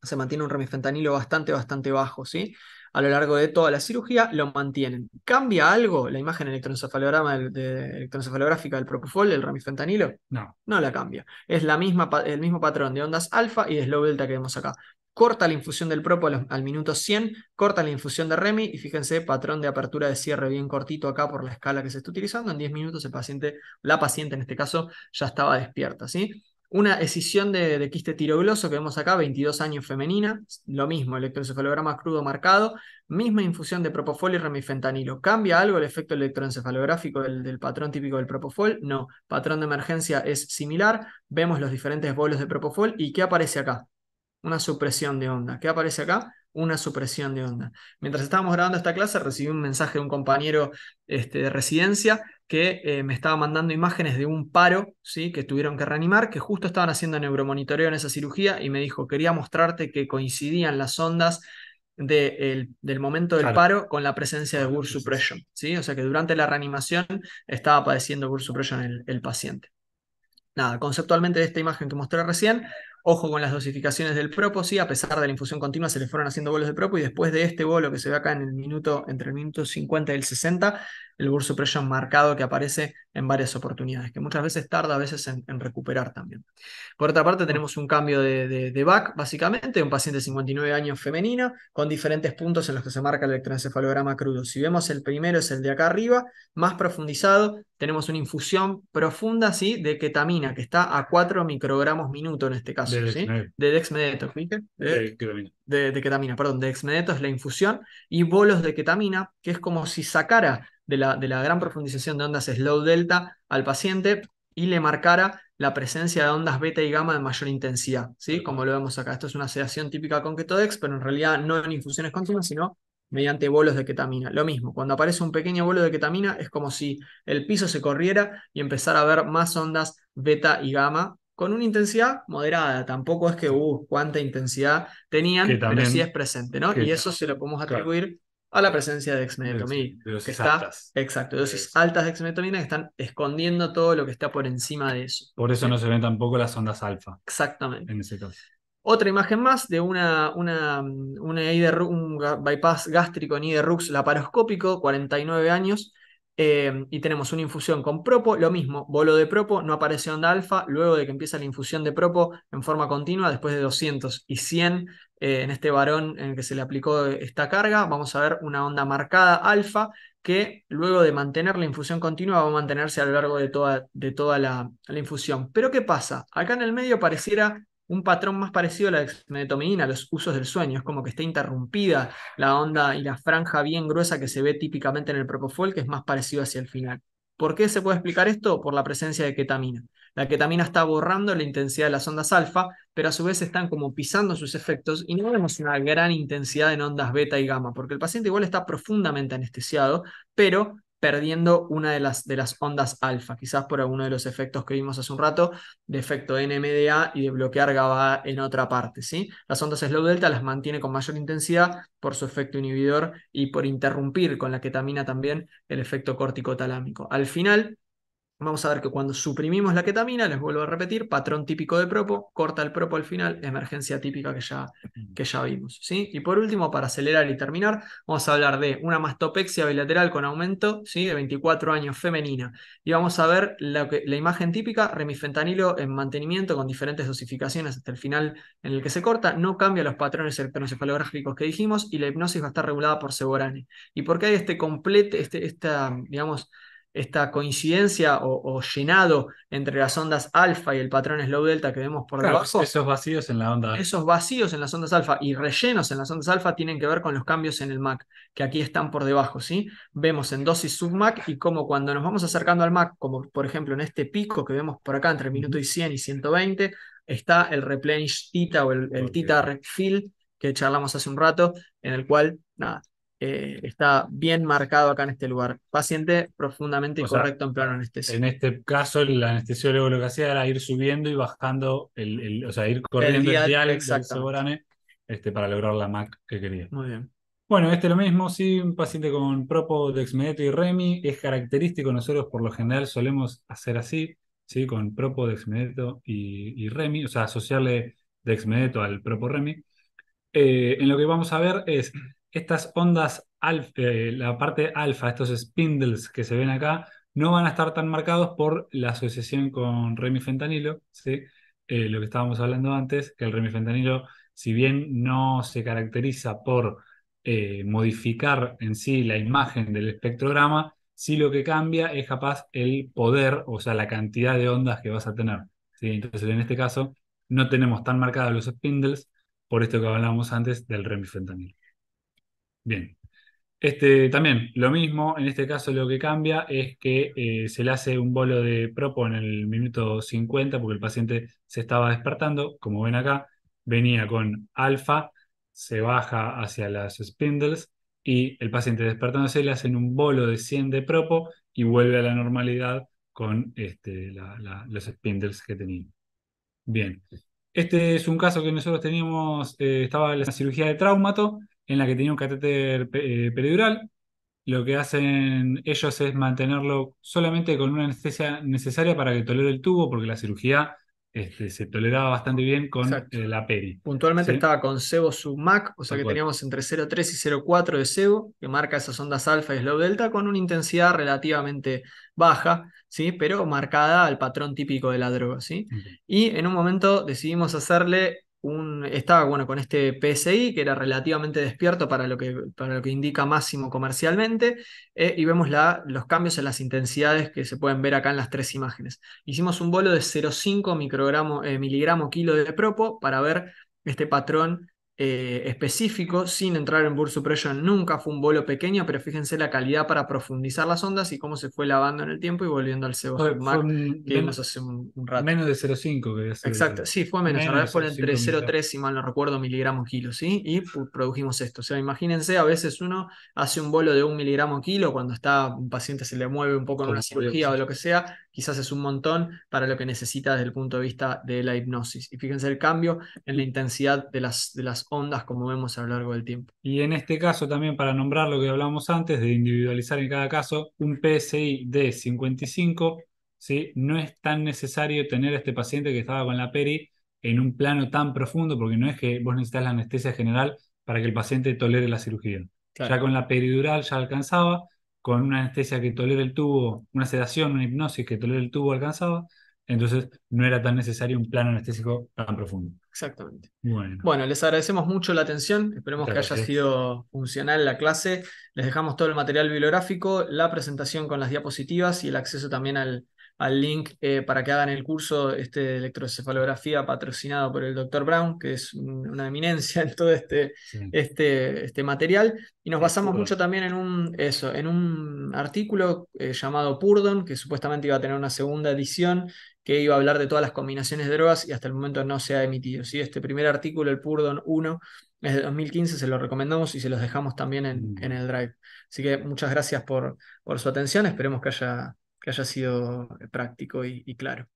Se mantiene un remifentanilo bastante bajo, ¿sí? A lo largo de toda la cirugía lo mantienen. ¿Cambia algo la imagen electroencefalográfica del propofol, el remifentanilo? No, No la cambia. Es el mismo patrón de ondas alfa y de slow delta que vemos acá. Corta la infusión del propo al minuto 100, corta la infusión de Remi y fíjense, patrón de apertura de cierre bien cortito acá por la escala que se está utilizando. En 10 minutos la paciente en este caso ya estaba despierta, ¿sí? Una escisión de quiste tirogloso que vemos acá, 22 años femenina, lo mismo, electroencefalograma crudo marcado, misma infusión de propofol y remifentanilo. ¿Cambia algo el efecto electroencefalográfico del patrón típico del propofol? No. Patrón de emergencia es similar, vemos los diferentes bolos de propofol y ¿qué aparece acá? Una supresión de onda. ¿Qué aparece acá? Una supresión de onda. Mientras estábamos grabando esta clase, recibí un mensaje de un compañero de residencia que me estaba mandando imágenes de un paro, ¿sí? Que tuvieron que reanimar, que justo estaban haciendo neuromonitoreo en esa cirugía y me dijo, quería mostrarte que coincidían las ondas del momento del claro. paro con la presencia de burst suppression, ¿sí? O sea que durante la reanimación estaba padeciendo burst suppression el paciente. Nada, conceptualmente de esta imagen que mostré recién, ojo con las dosificaciones del propo, sí, a pesar de la infusión continua se le fueron haciendo bolos de propo y después de este bolo que se ve acá entre el minuto 50 y el 60, el burst suppression marcado que aparece en varias oportunidades, que muchas veces tarda a veces en recuperar también. Por otra parte, tenemos un cambio de VAC, básicamente, un paciente de 59 años femenina, con diferentes puntos en los que se marca el electroencefalograma crudo. Si vemos el primero es el de acá arriba, más profundizado, tenemos una infusión profunda, ¿sí?, de ketamina, que está a 4 microgramos minuto en este caso, De ¿sí? Dexmed, De dexmedeto, ¿viste? de ketamina. De ketamina, perdón, de dexmedeto es la infusión, y bolos de ketamina, que es como si sacara de la gran profundización de ondas slow delta al paciente y le marcara la presencia de ondas beta y gamma de mayor intensidad, ¿sí? Como lo vemos acá. Esto es una sedación típica con Ketodex, pero en realidad no en infusiones continuas, sino mediante bolos de ketamina. Lo mismo, cuando aparece un pequeño bolo de ketamina es como si el piso se corriera y empezara a ver más ondas beta y gamma con una intensidad moderada. Tampoco es que, cuánta intensidad Que tenían, pero sí es también, presente, ¿no? Y que, eso se lo podemos claro, atribuir a la presencia de dexmedetomidina, de que dosis está, altas. exacto, dosis altas de dexmedetomidina que están escondiendo todo lo que está por encima de eso. Por eso ¿Sí? no se ven tampoco las ondas alfa Exactamente. en ese caso. Otra imagen más de un bypass gástrico en IDRUX laparoscópico, 49 años, y tenemos una infusión con propo, lo mismo, bolo de propo, no aparece onda alfa, luego de que empieza la infusión de propo en forma continua, después de 200 y 100 en este varón en el que se le aplicó esta carga, vamos a ver una onda marcada alfa que luego de mantener la infusión continua va a mantenerse a lo largo de toda la infusión. Pero ¿qué pasa? Acá en el medio pareciera un patrón más parecido a la dexmedetomidina, los usos del sueño. Es como que está interrumpida la onda y la franja bien gruesa que se ve típicamente en el propofol, que es más parecido hacia el final. ¿Por qué se puede explicar esto? Por la presencia de ketamina. La ketamina está borrando la intensidad de las ondas alfa, pero a su vez están como pisando sus efectos y no vemos una gran intensidad en ondas beta y gamma, porque el paciente igual está profundamente anestesiado, pero perdiendo una de las ondas alfa, quizás por alguno de los efectos que vimos hace un rato, de efecto NMDA y de bloquear GABA en otra parte, ¿sí? Las ondas slow delta las mantiene con mayor intensidad por su efecto inhibidor y por interrumpir con la ketamina también el efecto corticotalámico. Al final, vamos a ver que cuando suprimimos la ketamina, les vuelvo a repetir, patrón típico de propo, corta el propo al final, emergencia típica que ya vimos, ¿sí? Y por último, para acelerar y terminar, vamos a hablar de una mastopexia bilateral con aumento, ¿sí?, de 24 años femenina. Y vamos a ver la imagen típica, remifentanilo en mantenimiento con diferentes dosificaciones hasta el final en el que se corta, no cambia los patrones electroencefalográficos que dijimos y la hipnosis va a estar regulada por Seborane. ¿Y por qué hay digamos, esta coincidencia o llenado entre las ondas alfa y el patrón slow delta que vemos por Claro, debajo? esos vacíos en la onda alfa. Esos vacíos en las ondas alfa y rellenos en las ondas alfa tienen que ver con los cambios en el MAC, que aquí están por debajo, ¿sí? Vemos en dosis sub-MAC y como cuando nos vamos acercando al MAC, como por ejemplo en este pico que vemos por acá entre minuto Ujú. y 100 y 120, está el replenish theta o el Ok. theta refill que charlamos hace un rato, en el cual, nada, está bien marcado acá en este lugar. Paciente profundamente O sea, incorrecto en plano anestésico. en este caso, el anestesiólogo lo que hacía era ir subiendo y bajando, o sea, ir El corriendo el día, dial del exactamente. Seborane para lograr la MAC que quería. Muy bien. Bueno, lo mismo, sí, un paciente con Propo, Dexmedeto y Remi es característico. Nosotros por lo general solemos hacer así, ¿sí? Con Propo, Dexmedeto y Remi, o sea, asociarle Dexmedeto al Propo Remi. En lo que vamos a ver es estas ondas alfa, la parte alfa, estos spindles que se ven acá, no van a estar tan marcados por la asociación con remifentanilo, ¿sí? Lo que estábamos hablando antes, que el remifentanilo, si bien no se caracteriza por modificar en sí la imagen del espectrograma, sí lo que cambia es capaz el poder, o sea, la cantidad de ondas que vas a tener, ¿sí? Entonces, en este caso, no tenemos tan marcados los spindles por esto que hablábamos antes del remifentanil. Bien, también lo mismo, en este caso lo que cambia es que se le hace un bolo de propo en el minuto 50 porque el paciente se estaba despertando, como ven acá, venía con alfa, se baja hacia las spindles y el paciente despertándose le hacen un bolo de 100 de propo y vuelve a la normalidad con los spindles que tenía. Bien, este es un caso que nosotros teníamos, estaba en la cirugía de traumato, en la que tenía un catéter peridural. Lo que hacen ellos es mantenerlo solamente con una anestesia necesaria para que tolere el tubo, porque la cirugía se toleraba bastante bien con Exacto. la peri. Puntualmente ¿Sí? estaba con sebo sub-Mach, o sea Tal que cual. teníamos entre 0,3 y 0,4 de sebo, que marca esas ondas alfa y slow delta, con una intensidad relativamente baja, ¿sí? Pero marcada al patrón típico de la droga, ¿sí? Ok. Y en un momento decidimos hacerle estaba bueno con este PSI, que era relativamente despierto para lo que indica máximo comercialmente, y vemos los cambios en las intensidades que se pueden ver acá en las tres imágenes. Hicimos un bolo de 0,5 miligramo kilo de propo para ver este patrón específico, sin entrar en burst suppression. Nunca fue un bolo pequeño, pero fíjense la calidad para profundizar las ondas y cómo se fue lavando en el tiempo y volviendo al sebo Fue submac que vimos hace un rato. menos de 0,5 que debe ser Exacto, sí, fue menos. En menos de realidad fue cero coma entre cinco cero coma miligramos. tres si mal no recuerdo, miligramo kilo, ¿sí? Y produjimos esto. O sea, imagínense, a veces uno hace un bolo de 1 miligramo kilo cuando un paciente se le mueve un poco en una cirugía o lo que sea, quizás es un montón para lo que necesita desde el punto de vista de la hipnosis. Y fíjense el cambio en la intensidad de las ondas como vemos a lo largo del tiempo. Y en este caso también para nombrar lo que hablamos antes de individualizar en cada caso, un PSI de 55, ¿sí? No es tan necesario tener a este paciente que estaba con la peri en un plano tan profundo, porque no es que vos necesitas la anestesia general para que el paciente tolere la cirugía. Ya Claro. con la peridural ya alcanzaba, con una anestesia que tolere el tubo, una sedación, una hipnosis que tolere el tubo alcanzaba, entonces no era tan necesario un plano anestésico tan profundo. Exactamente. Bueno, Bueno, les agradecemos mucho la atención, esperemos muchas que haya gracias. sido funcional la clase. Les dejamos todo el material bibliográfico, la presentación con las diapositivas y el acceso también al link para que hagan el curso de electroencefalografía patrocinado por el doctor Brown, que es una eminencia en todo Sí. este material. Y nos basamos mucho Perdón. también en un artículo llamado Purdon, que supuestamente iba a tener una segunda edición que iba a hablar de todas las combinaciones de drogas y hasta el momento no se ha emitido, ¿sí? Este primer artículo, el Purdon 1, es de 2015, se lo recomendamos y se los dejamos también en Bueno. el Drive. Así que muchas gracias por su atención, esperemos que haya sido práctico y claro.